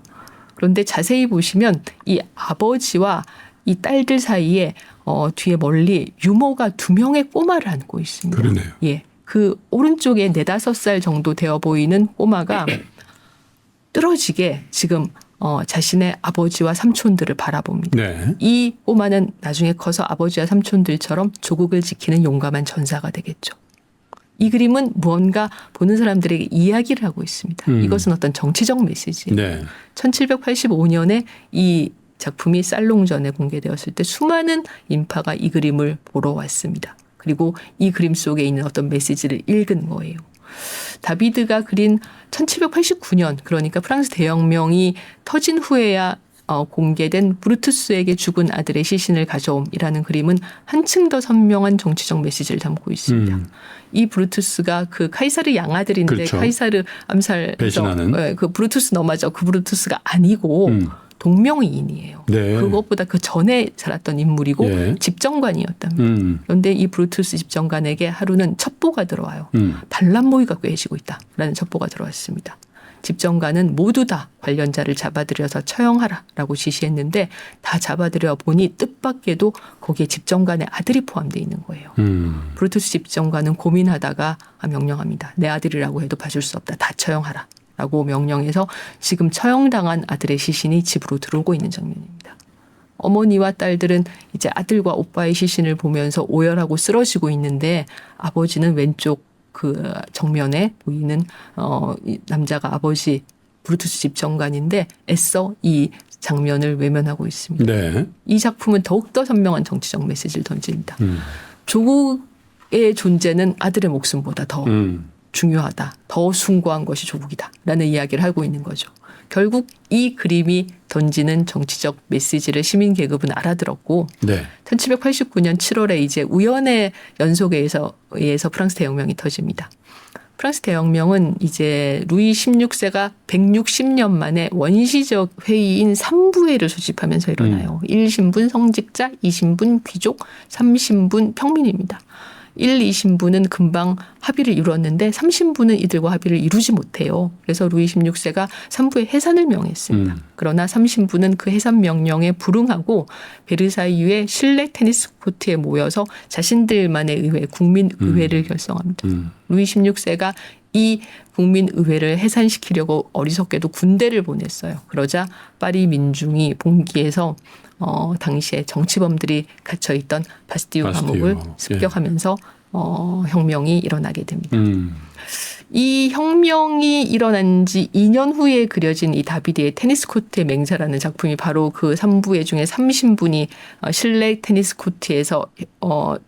A: 그런데 자세히 보시면 이 아버지와 이 딸들 사이에 뒤에 멀리 유모가 2명의 꼬마를 안고 있습니다.
B: 그러네요.
A: 예, 그 오른쪽에 4-5살 정도 되어 보이는 꼬마가 뚫어지게 지금 자신의 아버지와 삼촌들을 바라봅니다.
B: 네.
A: 이 꼬마는 나중에 커서 아버지와 삼촌들처럼 조국을 지키는 용감한 전사가 되겠죠. 이 그림은 무언가 보는 사람들에게 이야기를 하고 있습니다. 이것은 어떤 정치적 메시지예요.
B: 네.
A: 1785년에 이 작품이 살롱전에 공개되었을 때 수많은 인파가 이 그림을 보러 왔습니다. 그리고 이 그림 속에 있는 어떤 메시지를 읽은 거예요. 다비드가 그린 1789년 그러니까 프랑스 대혁명이 터진 후에야 공개된 브루투스에게 죽은 아들의 시신을 가져옴이라는 그림은 한층 더 선명한 정치적 메시지를 담고 있습니다. 이 브루투스가 그 카이사르 양아들인데
B: 그렇죠.
A: 카이사르 암살
B: 배신하는
A: 그 브루투스 너마저 그 브루투스가 아니고 동명이인이에요.
B: 네.
A: 그것보다 그 전에 살았던 인물이고
B: 예.
A: 집정관이었답니다. 그런데 이 브루투스 집정관에게 하루는 첩보가 들어와요. 반란 모의가 꾀해지고 있다라는 첩보가 들어왔습니다. 집정관은 모두 다 관련자를 잡아들여서 처형하라라고 지시했는데 다 잡아들여 보니 뜻밖에도 거기에 집정관의 아들이 포함되어 있는 거예요. 브루투스 집정관은 고민하다가 명령합니다. 내 아들이라고 해도 봐줄 수 없다. 다 처형하라. 라고 명령해서 지금 처형당한 아들의 시신이 집으로 들어오고 있는 장면입니다. 어머니와 딸들은 이제 아들과 오빠의 시신을 보면서 오열하고 쓰러지고 있는데 아버지는 왼쪽 그 정면에 보이는 이 남자가 아버지 브루투스 집정관인데 애써 이 장면을 외면하고 있습니다.
B: 네.
A: 이 작품은 더욱더 선명한 정치적 메시지를 던집니다. 조국의 존재는 아들의 목숨보다 더 중요하다. 더 숭고한 것이 조국이다. 라는 이야기를 하고 있는 거죠. 결국 이 그림이 던지는 정치적 메시지를 시민 계급은 알아들었고
B: 네.
A: 1789년 7월에 이제 우연의 연속에 의해서 프랑스 대혁명이 터집니다. 프랑스 대혁명은 이제 루이 16세가 160년 만에 원시적 회의인 3부회를 소집하면서 일어나요. 1신분 성직자, 2신분 귀족, 3신분 평민입니다. 1, 2신분은 금방 합의를 이루었는데 3신분은 이들과 합의를 이루지 못해요. 그래서 루이 16세가 3부의 해산을 명했습니다. 그러나 3신분은 그 해산 명령에 불응하고 베르사유의 실내 테니스 코트에 모여서 자신들만의 의회, 국민의회를 결성합니다. 루이 16세가 이 국민의회를 해산시키려고 어리석게도 군대를 보냈어요. 그러자 파리 민중이 봉기해서 당시에 정치범들이 갇혀있던 바스티유 감옥을 습격하면서 혁명이 일어나게 됩니다. 이 혁명이 일어난 지 2년 후에 그려진 이 다비드의 테니스 코트의 맹세라는 작품이 바로 그 3부회 중에 3신분이 실내 테니스 코트에서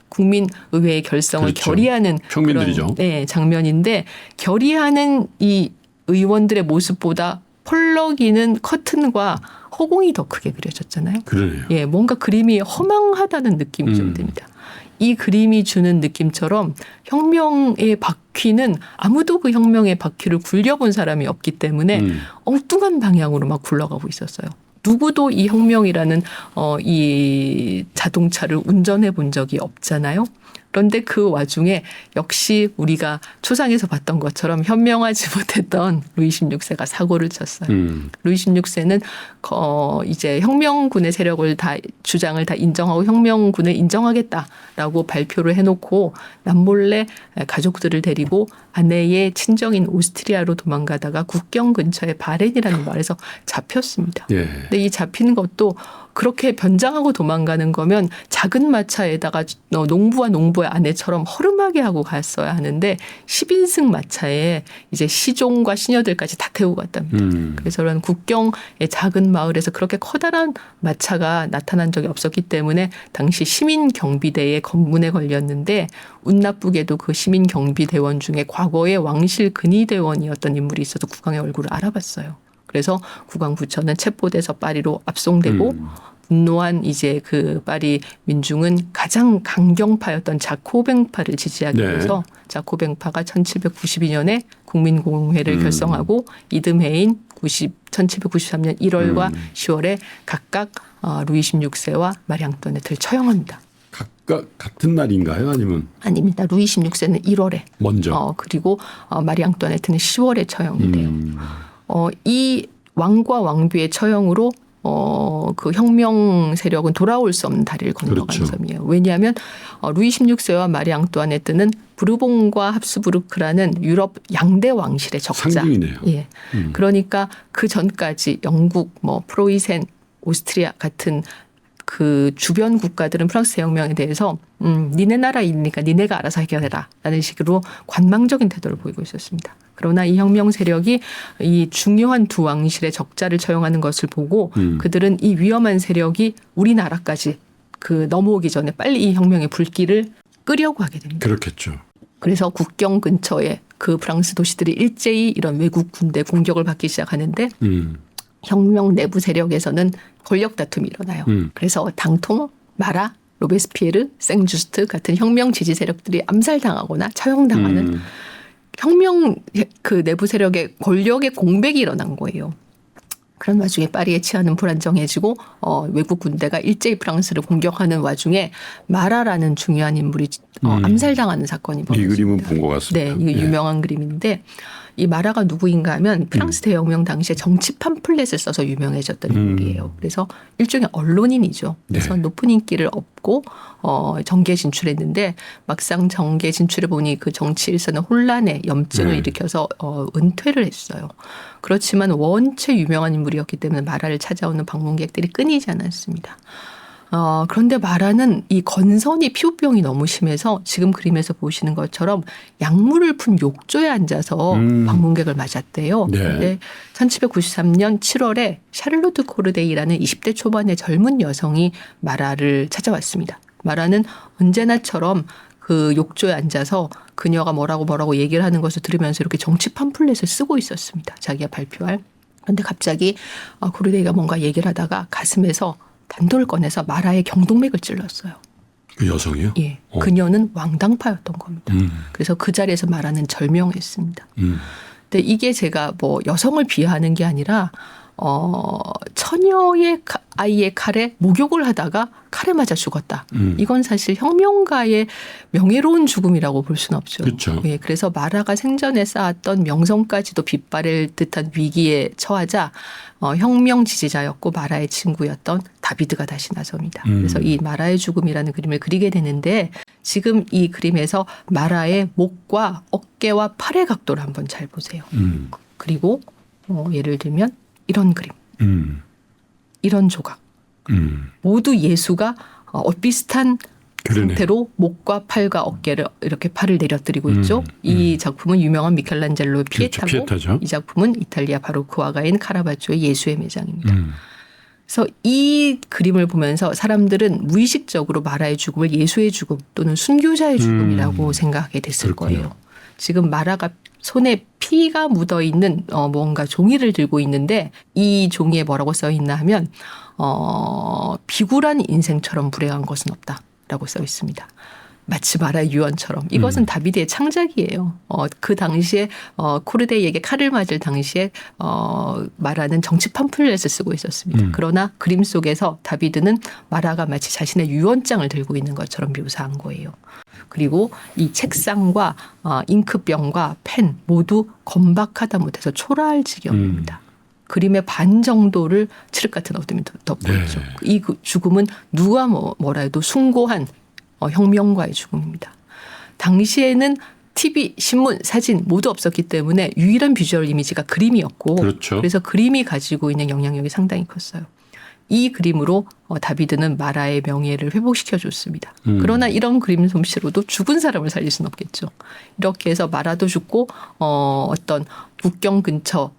A: 국민의회의 결성을
B: 그렇죠.
A: 결의하는
B: 평민들이죠.
A: 그런 장면인데 결의하는 이 의원들의 모습보다 펄럭이는 커튼과 허공이 더 크게 그려졌잖아요.
B: 그러네요.
A: 예, 뭔가 그림이 허망하다는 느낌이 좀 듭니다. 이 그림이 주는 느낌처럼 혁명의 바퀴는 아무도 그 혁명의 바퀴를 굴려본 사람이 없기 때문에 엉뚱한 방향으로 막 굴러가고 있었어요. 누구도 이 혁명이라는 이 자동차를 운전해 본 적이 없잖아요. 그런데 그 와중에 역시 우리가 초상에서 봤던 것처럼 현명하지 못했던 루이 16세가 사고를 쳤어요. 루이 16세는 이제 혁명군의 세력을 다 주장을 다 인정하고 혁명군을 인정하겠다라고 발표를 해놓고 남몰래 가족들을 데리고 아내의 친정인 오스트리아로 도망가다가 국경 근처에 바렌이라는 말에서 잡혔습니다.
B: 예.
A: 근데 이 잡힌 것도 그렇게 변장하고 도망가는 거면 작은 마차에다가 농부와 농부의 아내처럼 허름하게 하고 갔어야 하는데 10인승 마차에 이제 시종과 시녀들까지 다 태우고 갔답니다. 그래서 그런 국경의 작은 마을에서 그렇게 커다란 마차가 나타난 적이 없었기 때문에 당시 시민경비대의 검문에 걸렸는데 운 나쁘게도 그 시민경비대원 중에 과거의 왕실 근위대원이었던 인물이 있어서 국왕의 얼굴을 알아봤어요. 그래서 국왕부처는 체포돼서 파리로 압송되고 분노한 이제 그 파리 민중은 가장 강경파였던 자코뱅파를 지지하기 위해서 자코뱅파가 1792년에 국민공회를 결성하고 이듬해인 1793년 1월과 10월에 각각 루이 16세와 마리 앙뚜아네트를 처형합니다.
B: 각각 같은 날인가요? 아니면?
A: 아닙니다. 루이 16세는 1월에.
B: 먼저.
A: 그리고 마리 앙뚜아네트는 10월에 처형이 돼요. 이 왕과 왕비의 처형으로 그 혁명 세력은 돌아올 수 없는 다리를 건너간
B: 그렇죠.
A: 점이에요. 왜냐하면 루이 16세와 마리 앙뚜아네트는 부르봉과 합스부르크라는 유럽 양대 왕실의 적자.
B: 상징이네요.
A: 예. 그러니까 그 전까지 영국, 프로이센, 오스트리아 같은 그 주변 국가들은 프랑스 대혁명에 대해서 니네 나라이니까 니네가 알아서 해결해라 라는 식으로 관망적인 태도를 보이고 있었습니다. 그러나 이 혁명 세력이 이 중요한 두 왕실의 적자를 처형하는 것을 보고 그들은 이 위험한 세력이 우리나라까지 그 넘어오기 전에 빨리 이 혁명의 불길을 끄려고 하게 됩니다.
B: 그렇겠죠.
A: 그래서 국경 근처에 그 프랑스 도시들이 일제히 이런 외국 군대 공격을 받기 시작하는데 혁명 내부 세력에서는 권력 다툼이 일어나요. 그래서 당통, 마라, 로베스피에르, 생주스트 같은 혁명 지지 세력들이 암살당하거나 처형당하는 혁명 그 내부 세력의 권력의 공백이 일어난 거예요. 그런 와중에 파리의 치안은 불안정해지고 외국 군대가 일제히 프랑스를 공격하는 와중에 마라라는 중요한 인물이 암살당하는 사건이 벌어집니다.
B: 이 그림은 본 것 같습니다.
A: 네, 이거 유명한 그림인데 이 마라가 누구인가 하면 프랑스 대혁명 당시에 정치 팜플렛을 써서 유명해졌던 인물이에요. 그래서 일종의 언론인이죠. 그래서 높은 인기를 얻고 정계에 진출했는데 막상 정계에 진출해 보니 그 정치 일선의 혼란에 염증을 일으켜서 은퇴를 했어요. 그렇지만 원체 유명한 인물이었기 때문에 마라를 찾아오는 방문객들이 끊이지 않았습니다. 그런데 마라는 이 건선이 피부병이 너무 심해서 지금 그림에서 보시는 것처럼 약물을 푼 욕조에 앉아서 방문객을 맞았대요. 그런데 1793년 7월에 샤를로트 코르데이라는 20대 초반의 젊은 여성이 마라를 찾아왔습니다. 마라는 언제나처럼 그 욕조에 앉아서 그녀가 뭐라고 얘기를 하는 것을 들으면서 이렇게 정치 팜플렛을 쓰고 있었습니다. 자기가 발표할. 그런데 갑자기 코르데이가 뭔가 얘기를 하다가 가슴에서 단도를 꺼내서 마라의 경동맥을 찔렀어요.
B: 그 여성이요?
A: 예. 그녀는 왕당파였던 겁니다. 그래서 그 자리에서 마라는 절명했습니다. 근데 이게 제가 여성을 비하하는 게 아니라 처녀의 아이의 칼에 목욕을 하다가 칼에 맞아 죽었다. 이건 사실 혁명가의 명예로운 죽음이라고 볼 수는 없죠.
B: 그렇죠.
A: 예, 그래서 마라가 생전에 쌓았던 명성까지도 빗발을 듯한 위기에 처하자 혁명 지지자였고 마라의 친구였던 다비드가 다시 나섭니다. 그래서 이 마라의 죽음이라는 그림을 그리게 되는데 지금 이 그림에서 마라의 목과 어깨와 팔의 각도를 한번 잘 보세요. 그리고 예를 들면 이런 그림, 이런 조각, 모두 예수가 비슷한 상태로 목과 팔과 어깨를 이렇게 팔을 내려뜨리고 있죠. 이 작품은 유명한 미켈란젤로의 피에타고
B: 피에타죠.
A: 이 작품은 이탈리아 바로크 화가인 카라바초의 예수의 매장입니다. 그래서 이 그림을 보면서 사람들은 무의식적으로 마라의 죽음을 예수의 죽음 또는 순교자의 죽음이라고 생각하게 됐을
B: 그렇군요.
A: 거예요. 지금 마라가 손에 피가 묻어있는 뭔가 종이를 들고 있는데 이 종이에 뭐라고 써 있나 하면 비굴한 인생처럼 불행한 것은 없다라고 써 있습니다. 마치 마라의 유언처럼 이것은 다비드의 창작이에요. 그 당시에 코르데이에게 칼을 맞을 당시에 마라는 정치 팜플렛을 쓰고 있었습니다. 그러나 그림 속에서 다비드는 마라가 마치 자신의 유언장을 들고 있는 것처럼 묘사한 거예요. 그리고 이 책상과 잉크병과 펜 모두 건박하다 못해서 초라할 지경입니다. 그림의 반 정도를 칠흑 같은 어둠이 덮고 있죠. 이 죽음은 누가 뭐라 해도 숭고한 혁명가의 죽음입니다. 당시에는 TV, 신문, 사진 모두 없었기 때문에 유일한 비주얼 이미지가 그림이었고
B: 그렇죠.
A: 그래서 그림이 가지고 있는 영향력이 상당히 컸어요. 이 그림으로 다비드는 마라의 명예를 회복시켜 줬습니다. 그러나 이런 그림 솜씨로도 죽은 사람을 살릴 수는 없겠죠. 이렇게 해서 마라도 죽고 어떤 국경 근처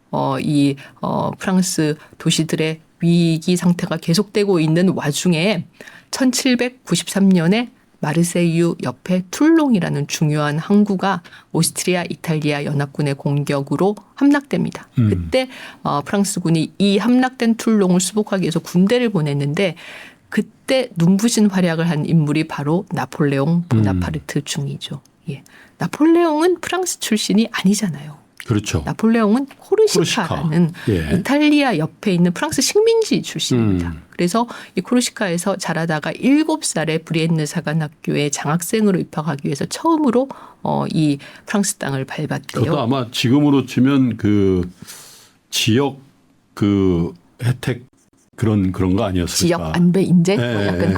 A: 프랑스 도시들의 위기 상태가 계속되고 있는 와중에 1793년에 마르세유 옆에 툴롱이라는 중요한 항구가 오스트리아 이탈리아 연합군의 공격으로 함락됩니다. 그때 프랑스군이 이 함락된 툴롱을 수복하기 위해서 군대를 보냈는데 그때 눈부신 활약을 한 인물이 바로 나폴레옹 보나파르트 중이죠. 예. 나폴레옹은 프랑스 출신이 아니잖아요.
B: 그렇죠.
A: 나폴레옹은 코르시카라는
B: 예.
A: 이탈리아 옆에 있는 프랑스 식민지 출신입니다. 그래서 이 코르시카에서 자라다가 7살에 브리엔느 사관학교에 장학생으로 입학하기 위해서 처음으로 이 프랑스 땅을 밟았대요.
B: 그것도 아마 지금으로 치면 그 지역 그 혜택 그런 거 아니었을까?
A: 지역 안배 인재 약간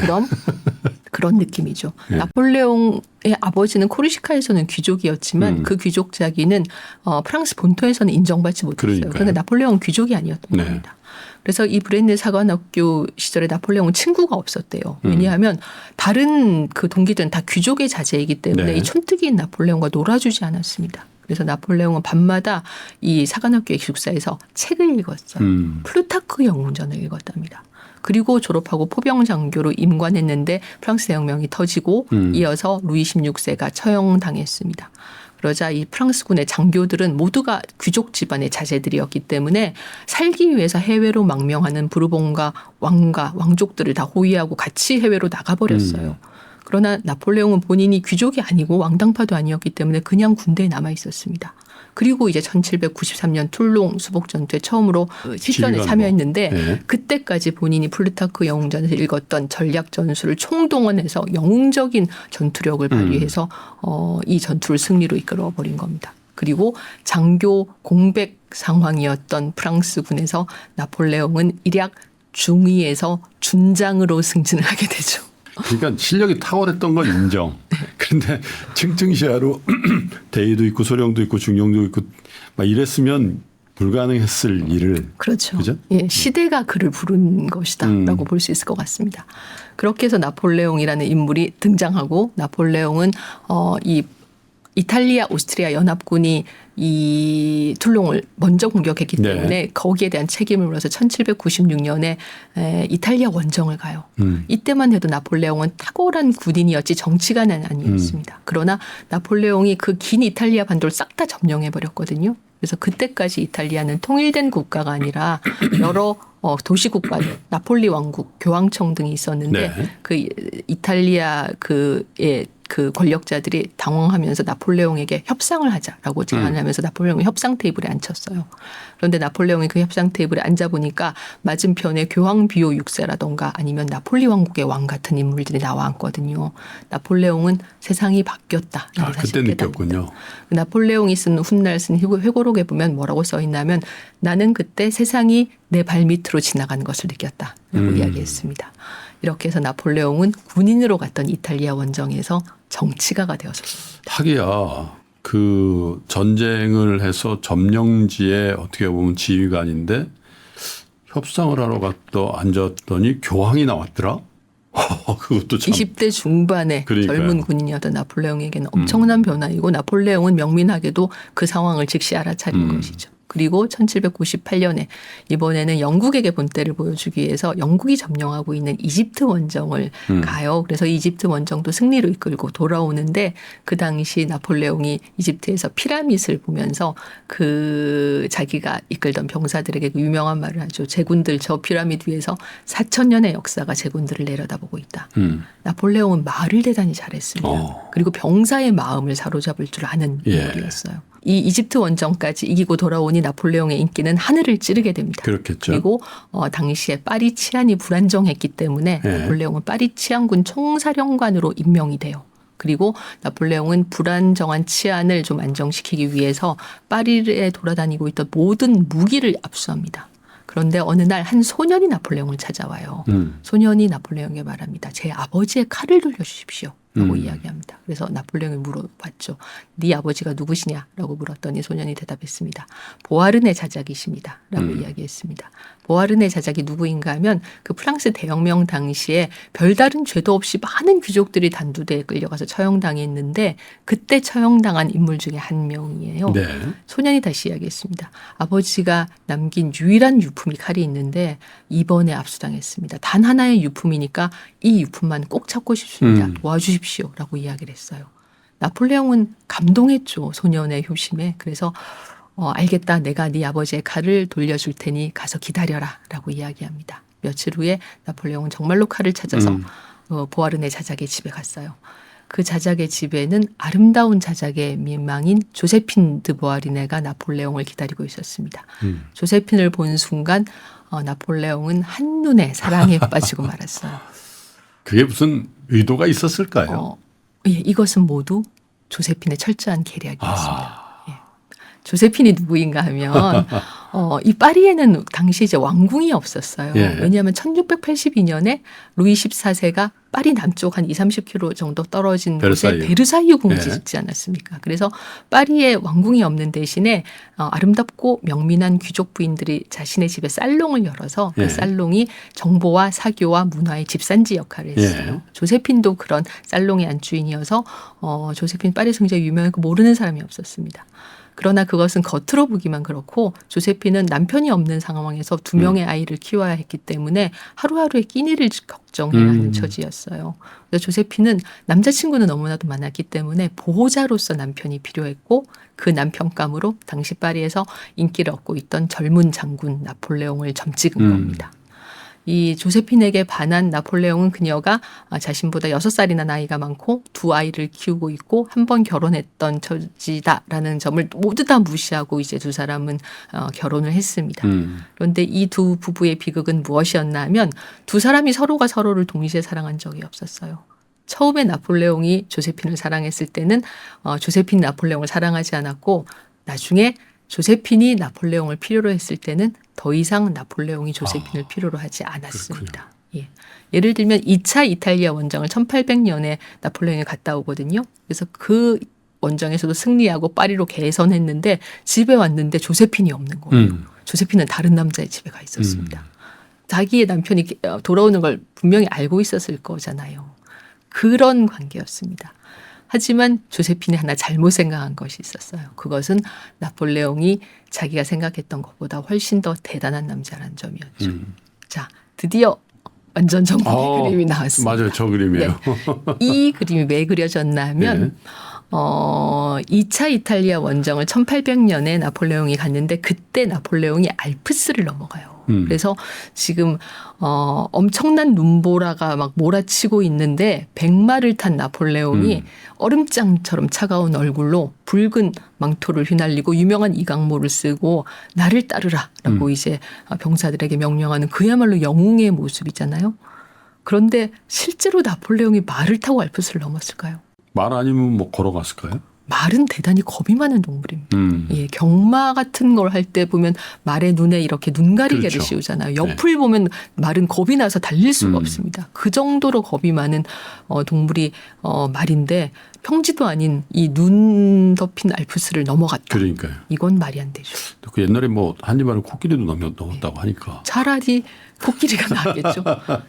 A: 그런 느낌이죠. 예. 나폴레옹의 아버지는 코르시카에서는 귀족이었지만 그 귀족 자기는 프랑스 본토에서는 인정받지 못했어요. 그러니까 나폴레옹은 귀족이 아니었던 겁니다. 그래서 이 브렌네 사관학교 시절에 나폴레옹은 친구가 없었대요. 왜냐하면 다른 그 동기들은 다 귀족의 자제이기 때문에 이 촌뜨기인 나폴레옹과 놀아주지 않았습니다. 그래서 나폴레옹은 밤마다 이 사관학교의 기숙사에서 책을 읽었어요. 플루타크 영웅전을 읽었답니다. 그리고 졸업하고 포병 장교로 임관했는데 프랑스 대혁명이 터지고 이어서 루이 16세가 처형당했습니다. 그러자 이 프랑스군의 장교들은 모두가 귀족 집안의 자제들이었기 때문에 살기 위해서 해외로 망명하는 부르봉과 왕족들을 다 호위하고 같이 해외로 나가버렸어요. 그러나 나폴레옹은 본인이 귀족이 아니고 왕당파도 아니었기 때문에 그냥 군대에 남아 있었습니다. 그리고 이제 1793년 툴롱 수복전투에 처음으로 실전에 참여했는데 그때까지 본인이 플루타크 영웅전에서 읽었던 전략 전술을 총동원해서 영웅적인 전투력을 발휘해서 이 전투를 승리로 이끌어버린 겁니다. 그리고 장교 공백 상황이었던 프랑스군에서 나폴레옹은 일약 중위에서 준장으로 승진을 하게 되죠.
B: 그러니까 실력이 탁월했던 건 인정. 그런데 층층시야로 대위도 있고 소령도 있고 중령도 있고 막 이랬으면 불가능했을 일을.
A: 그렇죠.
B: 그죠?
A: 예, 시대가 그를 부른 것이다라고 볼 수 있을 것 같습니다. 그렇게 해서 나폴레옹이라는 인물이 등장하고 나폴레옹은 이 이탈리아 오스트리아 연합군이 이 툴롱을 먼저 공격했기 때문에 거기에 대한 책임을 물어서 1796년에 이탈리아 원정을 가요. 이때만 해도 나폴레옹은 탁월한 군인이었지 정치가는 아니었습니다. 그러나 나폴레옹이 그 긴 이탈리아 반도를 싹 다 점령해버렸거든요. 그래서 그때까지 이탈리아는 통일된 국가가 아니라 여러 도시국가들, 나폴리 왕국, 교황청 등이 있었는데 그 이탈리아 그 권력자들이 당황하면서 나폴레옹에게 협상을 하자라고 제안을 하면서 나폴레옹을 협상 테이블에 앉혔어요. 그런데 나폴레옹이 그 협상 테이블에 앉아보니까 맞은편에 교황 비오 6세라던가 아니면 나폴리 왕국의 왕 같은 인물들이 나와 앉거든요. 나폴레옹은 세상이 바뀌었다라는 사실을
B: 그때 느꼈군요.
A: 나폴레옹이 쓴 훗날 쓴 회고록에 보면 뭐라고 써 있냐면 나는 그때 세상이 내 발밑으로 지나가는 것을 느꼈다라고 이야기했습니다. 이렇게 해서 나폴레옹은 군인으로 갔던 이탈리아 원정에서 정치가가 되었습니다.
B: 하기야 그 전쟁을 해서 점령지에 어떻게 보면 지휘관인데 협상을 하러 앉았더니 교황이 나왔더라. 그것도 참.
A: 20대 중반의
B: 그러니까요.
A: 젊은 군인이었던 나폴레옹에게는 엄청난 변화이고 나폴레옹은 명민하게도 그 상황을 즉시 알아차린 것이죠. 그리고 1798년에 이번에는 영국에게 본때를 보여주기 위해서 영국이 점령하고 있는 이집트 원정을 가요. 그래서 이집트 원정도 승리로 이끌고 돌아오는데 그 당시 나폴레옹이 이집트에서 피라밋을 보면서 그 자기가 이끌던 병사들에게 그 유명한 말을 하죠. 제군들 저 피라밋 위에서 4,000년의 역사가 제군들을 내려다보고 있다. 나폴레옹은 말을 대단히 잘했습니다. 그리고 병사의 마음을 사로잡을 줄 아는 인물이었어요. 이 이집트 원정까지 이기고 돌아오니 나폴레옹의 인기는 하늘을 찌르게 됩니다.
B: 그렇겠죠.
A: 그리고 당시에 파리 치안이 불안정했기 때문에 나폴레옹은 파리 치안군 총사령관으로 임명이 돼요. 그리고 나폴레옹은 불안정한 치안을 좀 안정시키기 위해서 파리에 돌아다니고 있던 모든 무기를 압수합니다. 그런데 어느 날 한 소년이 나폴레옹을 찾아와요. 소년이 나폴레옹에게 말합니다. 제 아버지의 칼을 돌려주십시오. 라고 이야기합니다. 그래서 나폴레옹이 물어봤죠. 네 아버지가 누구시냐? 라고 물었더니 소년이 대답했습니다. 보아르네 자작이십니다. 라고 이야기했습니다. 보아르네 자작이 누구인가 하면 그 프랑스 대혁명 당시에 별다른 죄도 없이 많은 귀족들이 단두대에 끌려가서 처형당했는데 그때 처형당한 인물 중에 한 명이에요.
B: 네.
A: 소년이 다시 이야기했습니다. 아버지가 남긴 유일한 유품이 칼이 있는데 이번에 압수당했습니다. 단 하나의 유품이니까 이 유품만 꼭 찾고 싶습니다. 도와주십시오. 라고 이야기를 했어요. 나폴레옹은 감동했죠. 소년의 효심에. 그래서 알겠다. 내가 네 아버지의 칼을 돌려줄 테니 가서 기다려라. 라고 이야기합니다. 며칠 후에 나폴레옹은 정말로 칼을 찾아서 보아르네 자작의 집에 갔어요. 그 자작의 집에는 아름다운 자작의 민망인 조세핀 드 보아르네가 나폴레옹을 기다리고 있었습니다. 조세핀을 본 순간 나폴레옹은 한눈에 사랑에 빠지고 말았어요.
B: 그게 무슨 의도가 있었을까요?
A: 예, 이것은 모두 조세핀의 철저한 계략이었습니다. 예. 조세핀이 누구인가 하면 이 파리에는 당시 이제 왕궁이 없었어요.
B: 예.
A: 왜냐하면 1682년에 루이 14세가 파리 남쪽 한 20-30km 정도 떨어진 곳에 베르사유 궁을 짓지 않았습니까? 그래서 파리에 왕궁이 없는 대신에 아름답고 명민한 귀족 부인들이 자신의 집에 살롱을 열어서 그 살롱이 정보와 사교와 문화의 집산지 역할을 했어요. 조세핀도 그런 살롱의 안주인이어서 조세핀 파리에서 굉장히 유명하고 모르는 사람이 없었습니다. 그러나 그것은 겉으로 보기만 그렇고 조세핀은 남편이 없는 상황에서 2명의 아이를 키워야 했기 때문에 하루하루의 끼니를 걱정해야 하는 처지였어요. 그래서 조세핀은 남자친구는 너무나도 많았기 때문에 보호자로서 남편이 필요했고 그 남편감으로 당시 파리에서 인기를 얻고 있던 젊은 장군 나폴레옹을 점찍은 겁니다. 이 조세핀에게 반한 나폴레옹은 그녀가 자신보다 6살이나 나이가 많고 2아이를 키우고 있고 한 번 결혼했던 처지다라는 점을 모두 다 무시하고 이제 두 사람은 결혼을 했습니다. 그런데 이 두 부부의 비극은 무엇이었나 하면 두 사람이 서로가 서로를 동시에 사랑한 적이 없었어요. 처음에 나폴레옹이 조세핀을 사랑했을 때는 조세핀 나폴레옹을 사랑하지 않았고 나중에 조세핀이 나폴레옹을 필요로 했을 때는 더 이상 나폴레옹이 조세핀을 필요로 하지 않았습니다. 예. 예를 들면 2차 이탈리아 원정을 1800년에 나폴레옹이 갔다 오거든요. 그래서 그 원정에서도 승리하고 파리로 개선했는데 집에 왔는데 조세핀이 없는 거예요. 조세핀은 다른 남자의 집에 가 있었습니다. 자기의 남편이 돌아오는 걸 분명히 알고 있었을 거잖아요. 그런 관계였습니다. 하지만 조세핀이 하나 잘못 생각한 것이 있었어요. 그것은 나폴레옹이 자기가 생각했던 것보다 훨씬 더 대단한 남자라는 점이었죠. 자, 드디어 완전 정복의 그림이 나왔습니다.
B: 맞아요. 저 그림이에요.
A: 네. 이 그림이 왜 그려졌나 하면 2차 이탈리아 원정을 1800년에 나폴레옹이 갔는데 그때 나폴레옹이 알프스를 넘어가요. 그래서 지금 엄청난 눈보라가 막 몰아치고 있는데 백마를 탄 나폴레옹이 얼음장처럼 차가운 얼굴로 붉은 망토를 휘날리고 유명한 이강모를 쓰고 나를 따르라라고 이제 병사들에게 명령하는 그야말로 영웅의 모습이잖아요. 그런데 실제로 나폴레옹이 말을 타고 알프스를 넘었을까요?
B: 말 아니면 뭐 걸어갔을까요?
A: 말은 대단히 겁이 많은 동물입니다. 예, 경마 같은 걸 할 때 보면 말의 눈에 이렇게 눈가리개를
B: 그렇죠.
A: 씌우잖아요. 옆을 보면 말은 겁이 나서 달릴 수가 없습니다. 그 정도로 겁이 많은 동물이 말인데 평지도 아닌 이 눈 덮인 알프스를 넘어갔다.
B: 그러니까요.
A: 이건 말이 안 되죠.
B: 그 옛날에 뭐 한니발은 코끼리도 넘었다고 하니까.
A: 차라리 코끼리가 나겠죠.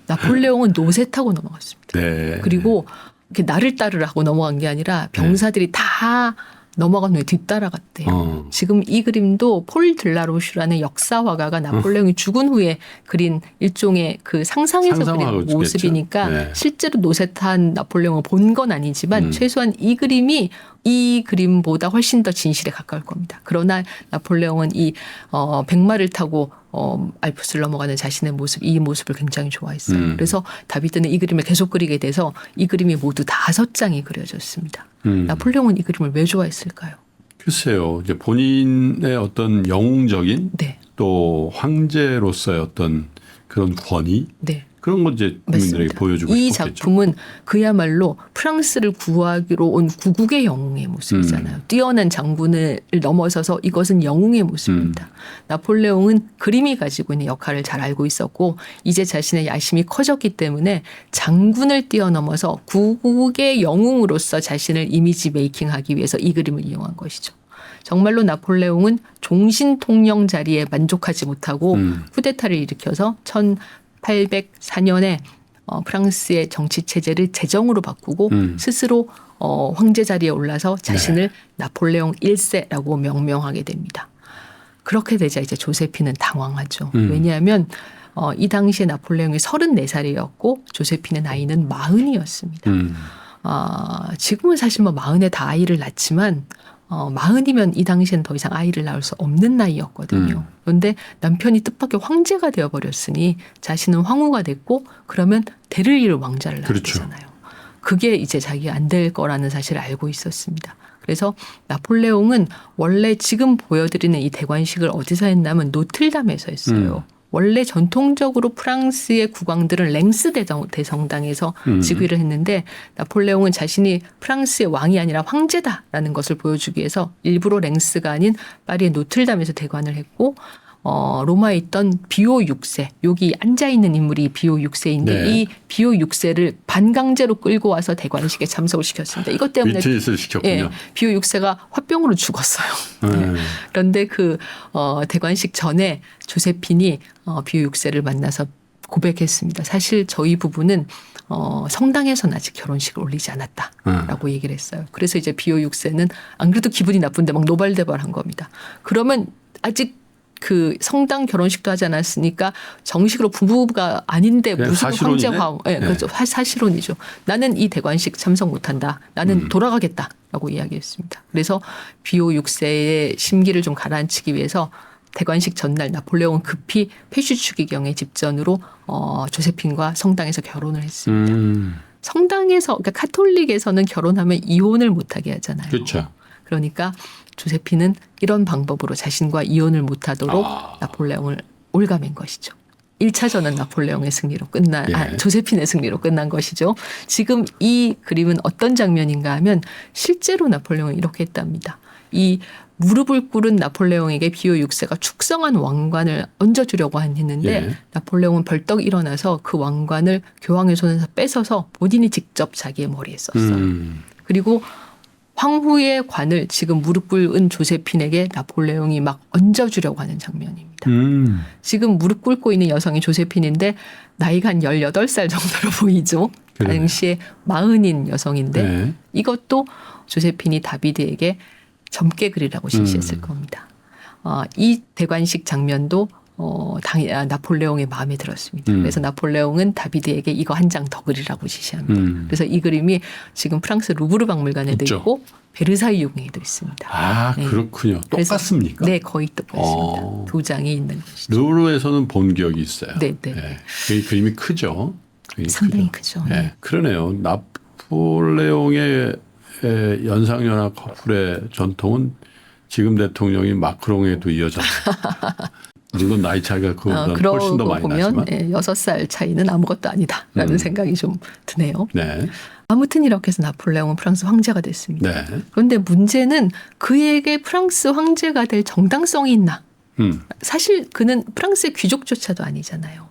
A: 나폴레옹은 노새 타고 넘어갔습니다.
B: 네.
A: 그리고 이렇게 나를 따르라고 넘어간 게 아니라 병사들이 다 넘어간 후에 뒤따라갔대요. 지금 이 그림도 폴 들라로슈라는 역사화가가 나폴레옹이 죽은 후에 그린 일종의 그 상상해서 그린 모습이니까
B: 네.
A: 실제로 노새 탄 나폴레옹을 본 건 아니지만 최소한 이 그림이 이 그림보다 훨씬 더 진실에 가까울 겁니다. 그러나 나폴레옹은 이 백마를 타고 알프스를 넘어가는 자신의 모습, 이 모습을 굉장히 좋아했어요. 그래서 다비드는 이 그림을 계속 그리게 돼서 이 그림이 모두 5장이 그려졌습니다. 나폴레옹은 이 그림을 왜 좋아했을까요?
B: 글쎄요. 이제 본인의 어떤 영웅적인
A: 네.
B: 또 황제로서의 어떤 그런 권위
A: 네.
B: 그런 건 이제 국민들에게
A: 맞습니다.
B: 보여주고
A: 이
B: 싶었겠죠.
A: 작품은 그야말로 프랑스를 구하기로 온 구국의 영웅의 모습이잖아요. 뛰어난 장군을 넘어서서 이것은 영웅의 모습입니다. 나폴레옹은 그림이 가지고 있는 역할을 잘 알고 있었고 이제 자신의 야심이 커졌기 때문에 장군을 뛰어넘어서 구국의 영웅으로서 자신을 이미지 메이킹하기 위해서 이 그림을 이용한 것이죠. 정말로 나폴레옹은 종신 통령 자리에 만족하지 못하고 쿠데타를 일으켜서 1804년에 프랑스의 정치 체제를 제정으로 바꾸고 스스로 황제 자리에 올라서 자신을 나폴레옹 1세라고 명명하게 됩니다. 그렇게 되자 이제 조세피는 당황하죠. 왜냐하면 이 당시에 나폴레옹이 34살이었고 조세피의 나이는 40이었습니다. 지금은 사실 뭐 40에 다 아이를 낳지만 40이면 이 당시에는 더 이상 아이를 낳을 수 없는 나이였거든요. 그런데 남편이 뜻밖의 황제가 되어버렸으니 자신은 황후가 됐고 그러면 대를 이을 왕자를 낳게 되잖아요. 그게 이제 자기가 안 될 거라는 사실을 알고 있었습니다. 그래서 나폴레옹은 원래 지금 보여드리는 이 대관식을 어디서 했냐면 노틀담에서 했어요. 원래 전통적으로 프랑스의 국왕들은 랭스 대성당에서 즉위를 했는데 나폴레옹은 자신이 프랑스의 왕이 아니라 황제다라는 것을 보여주기 위해서 일부러 랭스가 아닌 파리의 노틀담에서 대관을 했고 로마에 있던 비오 6세, 여기 앉아있는 인물이 비오 6세인데
B: 네.
A: 이 비오 6세를 반강제로 끌고 와서 대관식에 참석을 시켰습니다. 이것 때문에
B: 위트니스를 시켰군요.
A: 예, 비오 6세가 화병으로 죽었어요. 네. 그런데 그 대관식 전에 조세핀이 비오 6세를 만나서 고백했습니다. 사실 저희 부부는 성당에서는 아직 결혼식을 올리지 않았다라고 얘기를 했어요. 그래서 이제 비오 6세는 안 그래도 기분이 나쁜데 막 노발대발한 겁니다. 그러면 아직 그 성당 결혼식도 하지 않았으니까 정식으로 부부가 아닌데 무슨 황제황, 네, 그렇죠. 사실혼이죠. 나는 이 대관식 참석 못한다. 나는 돌아가겠다라고 이야기했습니다. 그래서 비오 6세의 심기를 좀 가라앉히기 위해서 대관식 전날 나폴레옹은 급히 페슈추기경의 집전으로 조세핀과 성당에서 결혼을 했습니다. 성당에서 그러니까 카톨릭에서는 결혼하면 이혼을 못하게 하잖아요.
B: 그렇죠.
A: 그러니까 조세핀은 이런 방법으로 자신과 이혼을 못하도록 나폴레옹을 올가맨 것이죠. 1차전은 나폴레옹의 승리로 조세핀의 승리로 끝난 것이죠. 지금 이 그림은 어떤 장면인가 하면 실제로 나폴레옹은 이렇게 했답니다. 이 무릎을 꿇은 나폴레옹에게 비오 6세가 축성한 왕관을 얹어주려고 했는데 나폴레옹은 벌떡 일어나서 그 왕관을 교황의 손에서 뺏어서 본인이 직접 자기의 머리에 썼어요. 그리고 황후의 관을 지금 무릎 꿇은 조세핀에게 나폴레옹이 막 얹어주려고 하는 장면입니다. 지금 무릎 꿇고 있는 여성이 조세핀인데 나이가 한 18살 정도로 보이죠.
B: 그러네.
A: 당시에 40인 여성인데 이것도 조세핀이 다비드에게 젊게 그리라고 지시했을 겁니다. 이 대관식 장면도 나폴레옹의 마음에 들었습니다. 그래서 나폴레옹은 다비드에게 이거 한 장 더 그리라고 지시합니다. 그래서 이 그림이 지금 프랑스 루브르 박물관에도 있고 베르사유 유궁에도 있습니다.
B: 아, 그렇군요. 똑같습니까?
A: 네, 거의 똑같습니다. 두 장이 있는 것이죠.
B: 루브르에서는 본 기억이 있어요.
A: 네.
B: 그 그림이 크죠.
A: 상당히 크죠.
B: 네. 그러네요. 나폴레옹의 연상연하 커플의 전통은 지금 대통령이 마크롱에도 이어졌다. 물론 나이 차이가 그보다 훨씬 더 많이
A: 보면
B: 나지만
A: 6살 차이는 아무것도 아니다라는 생각이 좀 드네요.
B: 네.
A: 아무튼 이렇게 해서 나폴레옹은 프랑스 황제가 됐습니다.
B: 네.
A: 그런데 문제는 그에게 프랑스 황제가 될 정당성이 있나? 사실 그는 프랑스의 귀족조차도 아니잖아요.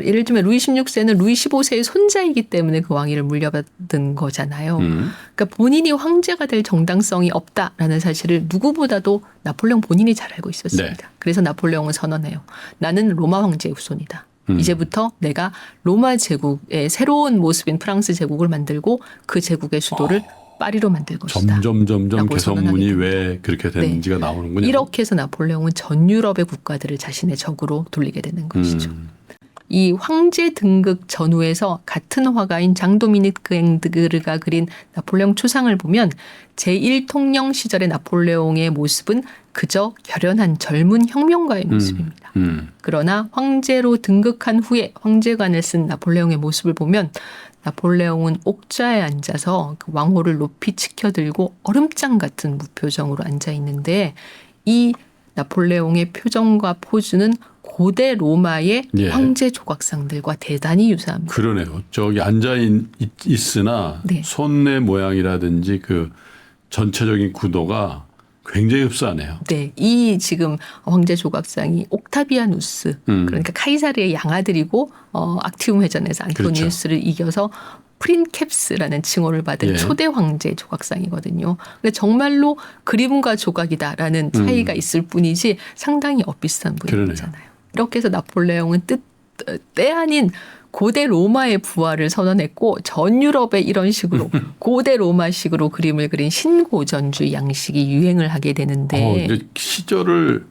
A: 예를 들면 루이 16세는 루이 15세의 손자이기 때문에 그 왕위를 물려받은 거잖아요. 그러니까 본인이 황제가 될 정당성이 없다라는 사실을 누구보다도 나폴레옹 본인이 잘 알고 있었습니다.
B: 네.
A: 그래서 나폴레옹은 선언해요. 나는 로마 황제의 후손이다. 이제부터 내가 로마 제국의 새로운 모습인 프랑스 제국을 만들고 그 제국의 수도를 파리로 만들 것이다.
B: 점점 개선문이 왜 그렇게 됐는지가 나오는군요.
A: 이렇게 해서 나폴레옹은 전 유럽의 국가들을 자신의 적으로 돌리게 되는 것이죠. 이 황제 등극 전후에서 같은 화가인 장 도미니크 앵드그르가 그린 나폴레옹 초상을 보면 제1통령 시절의 나폴레옹의 모습은 그저 결연한 젊은 혁명가의 모습입니다. 그러나 황제로 등극한 후에 황제관을 쓴 나폴레옹의 모습을 보면 나폴레옹은 옥좌에 앉아서 그 왕호를 높이 치켜들고 얼음장 같은 무표정으로 앉아 있는데 이 나폴레옹의 표정과 포즈는 고대 로마의 황제 조각상들과 대단히 유사합니다.
B: 그러네요. 저기 앉아 있으나 손의 모양이라든지 그 전체적인 구도가 굉장히 흡사하네요.
A: 네, 이 지금 황제 조각상이 옥타비아누스 그러니까 카이사르의 양아들이고 악티움 회전에서 안토니우스를 이겨서 프린캡스라는 칭호를 받은
B: 예.
A: 초대 황제 조각상이거든요. 근데 정말로 그림과 조각이다라는 차이가 있을 뿐이지 상당히 엇비슷한 분이잖아요. 이렇게 해서 나폴레옹은 때 아닌 고대 로마의 부활을 선언했고 전 유럽에 이런 식으로 고대 로마식으로 그림을 그린 신고전주의 양식이 유행을 하게 되는데
B: 이제 시절을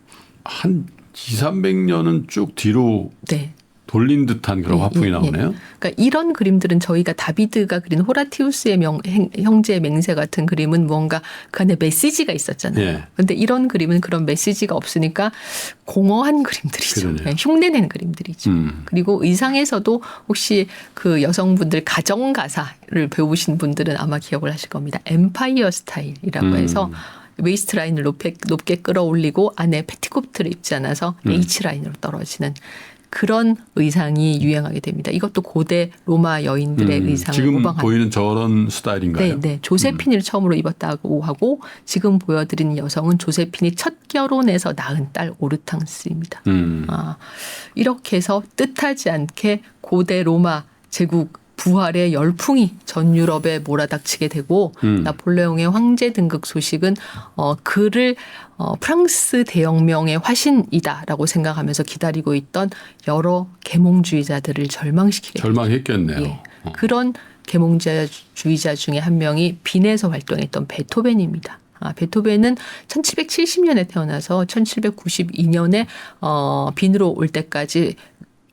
B: 한 200~300년은 쭉 뒤로
A: 네.
B: 돌린 듯한 그런 화풍이 나오네요.
A: 그러니까 이런 그림들은 저희가 다비드가 그린 호라티우스의 형제의 맹세 같은 그림은 뭔가 그 안에 메시지가 있었잖아요. 그런데 이런 그림은 그런 메시지가 없으니까 공허한 그림들이죠.
B: 그러네요.
A: 흉내낸 그림들이죠. 그리고 의상에서도 혹시 그 여성분들 가정가사를 배우신 분들은 아마 기억을 하실 겁니다. 엠파이어 스타일이라고 해서 웨이스트 라인을 높게 끌어올리고 안에 패티코트를 입지 않아서 H 라인으로 떨어지는 그런 의상이 유행하게 됩니다. 이것도 고대 로마 여인들의 의상을
B: 지금
A: 모방한.
B: 보이는 저런 스타일인가요?
A: 네. 조세핀을 처음으로 입었다고 하고 지금 보여드리는 여성은 조세핀이 첫 결혼해서 낳은 딸 오르탕스입니다. 이렇게 해서 뜻하지 않게 고대 로마 제국 부활의 열풍이 전 유럽에 몰아닥치게 되고 나폴레옹의 황제 등극 소식은 그를 프랑스 대혁명의 화신이다라고 생각하면서 기다리고 있던 여러 계몽주의자들을 절망시키게 됩니다.
B: 절망했겠네요.
A: 예. 그런 계몽주의자 중에 한 명이 빈에서 활동했던 베토벤입니다. 베토벤은 1770년에 태어나서 1792년에 빈으로 올 때까지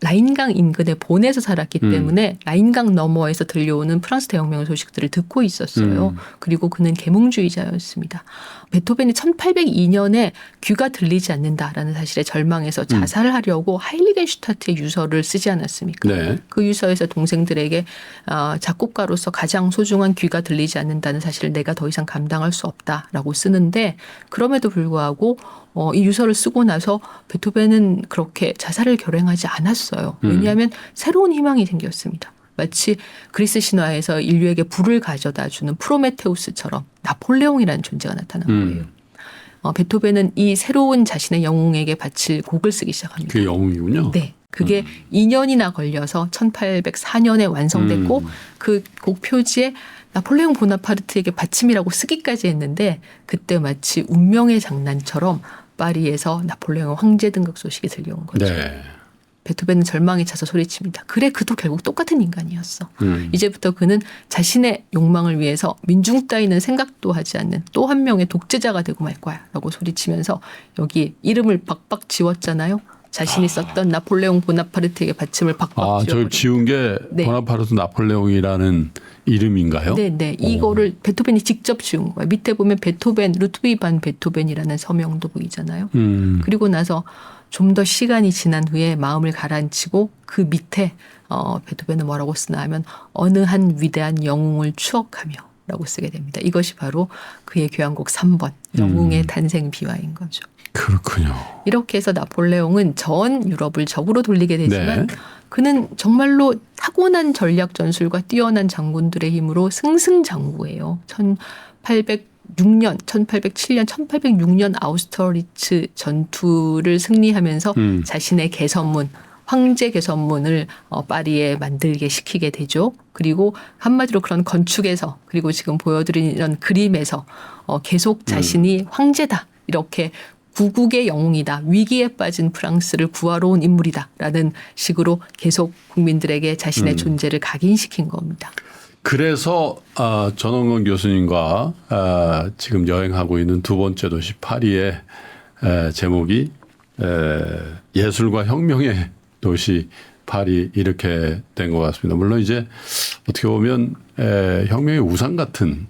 A: 라인강 인근의 본에서 살았기 때문에 라인강 너머에서 들려오는 프랑스 대혁명 소식들을 듣고 있었어요. 그리고 그는 계몽주의자였습니다. 베토벤이 1802년에 귀가 들리지 않는다라는 사실에 절망해서 자살을 하려고 하일리겐슈타트의 유서를 쓰지 않았습니까?
B: 네.
A: 그 유서에서 동생들에게 작곡가로서 가장 소중한 귀가 들리지 않는다는 사실을 내가 더 이상 감당할 수 없다라고 쓰는데 그럼에도 불구하고 이 유서를 쓰고 나서 베토벤은 그렇게 자살을 결행하지 않았어요. 왜냐하면 새로운 희망이 생겼습니다. 마치 그리스 신화에서 인류에게 불을 가져다 주는 프로메테우스처럼 나폴레옹이라는 존재가 나타난 거예요. 베토벤은 이 새로운 자신의 영웅에게 바칠 곡을 쓰기 시작합니다.
B: 그게 영웅이군요.
A: 네. 그게 2년이나 걸려서 1804년에 완성됐고 그 곡 표지에 나폴레옹 보나파르트에게 바침이라고 쓰기까지 했는데 그때 마치 운명의 장난처럼 파리에서 나폴레옹 황제 등극 소식이 들려온 거죠.
B: 네.
A: 베토벤은 절망에 차서 소리칩니다. 그래 그도 결국 똑같은 인간이었어. 이제부터 그는 자신의 욕망을 위해서 민중 따위는 생각도 하지 않는 또 한 명의 독재자가 되고 말 거야 라고 소리치면서 여기 이름을 박박 지웠잖아요. 자신이 썼던 나폴레옹 보나파르트에게 받침을 박박 지워버렸어요.
B: 저 지운 게
A: 네.
B: 보나파르트 나폴레옹이라는 이름인가요?
A: 네. 이거를 베토벤이 직접 지운 거예요. 밑에 보면 베토벤, 루트비 반 베토벤이라는 서명도 보이잖아요. 그리고 나서 좀 더 시간이 지난 후에 마음을 가라앉히고 그 밑에 베토벤은 뭐라고 쓰나 하면 어느 한 위대한 영웅을 추억하며 라고 쓰게 됩니다. 이것이 바로 그의 교향곡 3번 영웅의 탄생 비화인 거죠.
B: 그렇군요.
A: 이렇게 해서 나폴레옹은 전 유럽을 적으로 돌리게 되지만
B: 네.
A: 그는 정말로 타고난 전략 전술과 뛰어난 장군들의 힘으로 승승장구예요. 1807년, 1806년 아우스터리츠 전투를 승리하면서 자신의 개선문, 황제 개선문을 파리에 만들게 시키게 되죠. 그리고 한마디로 그런 건축에서 그리고 지금 보여드린 이런 그림에서 계속 자신이 황제다 이렇게 구국의 영웅이다. 위기에 빠진 프랑스를 구하러 온 인물이다라는 식으로 계속 국민들에게 자신의 존재를 각인시킨 겁니다.
B: 그래서 전원건 교수님과 지금 여행하고 있는 두 번째 도시 파리의 제목이 예술과 혁명의 도시 파리 이렇게 된 것 같습니다. 물론 이제 어떻게 보면 혁명의 우상 같은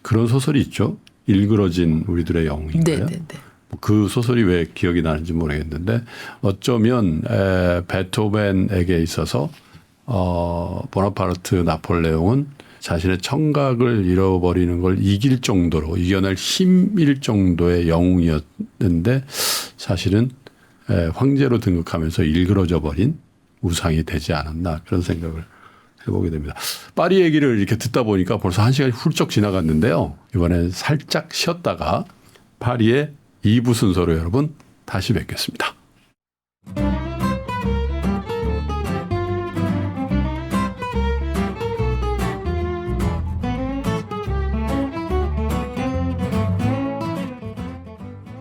B: 그런 소설이 있죠. 일그러진 우리들의 영웅인가요?
A: 네.
B: 그 소설이 왜 기억이 나는지 모르겠는데 어쩌면 베토벤에게 있어서 보나파르트 나폴레옹은 자신의 청각을 잃어버리는 걸 이길 정도로 이겨낼 힘일 정도의 영웅이었는데 사실은 황제로 등극하면서 일그러져 버린 우상이 되지 않았나 그런 생각을 해보게 됩니다. 파리 얘기를 이렇게 듣다 보니까 벌써 1시간이 훌쩍 지나갔는데요. 이번엔 살짝 쉬었다가 파리의 2부 순서로 여러분 다시 뵙겠습니다.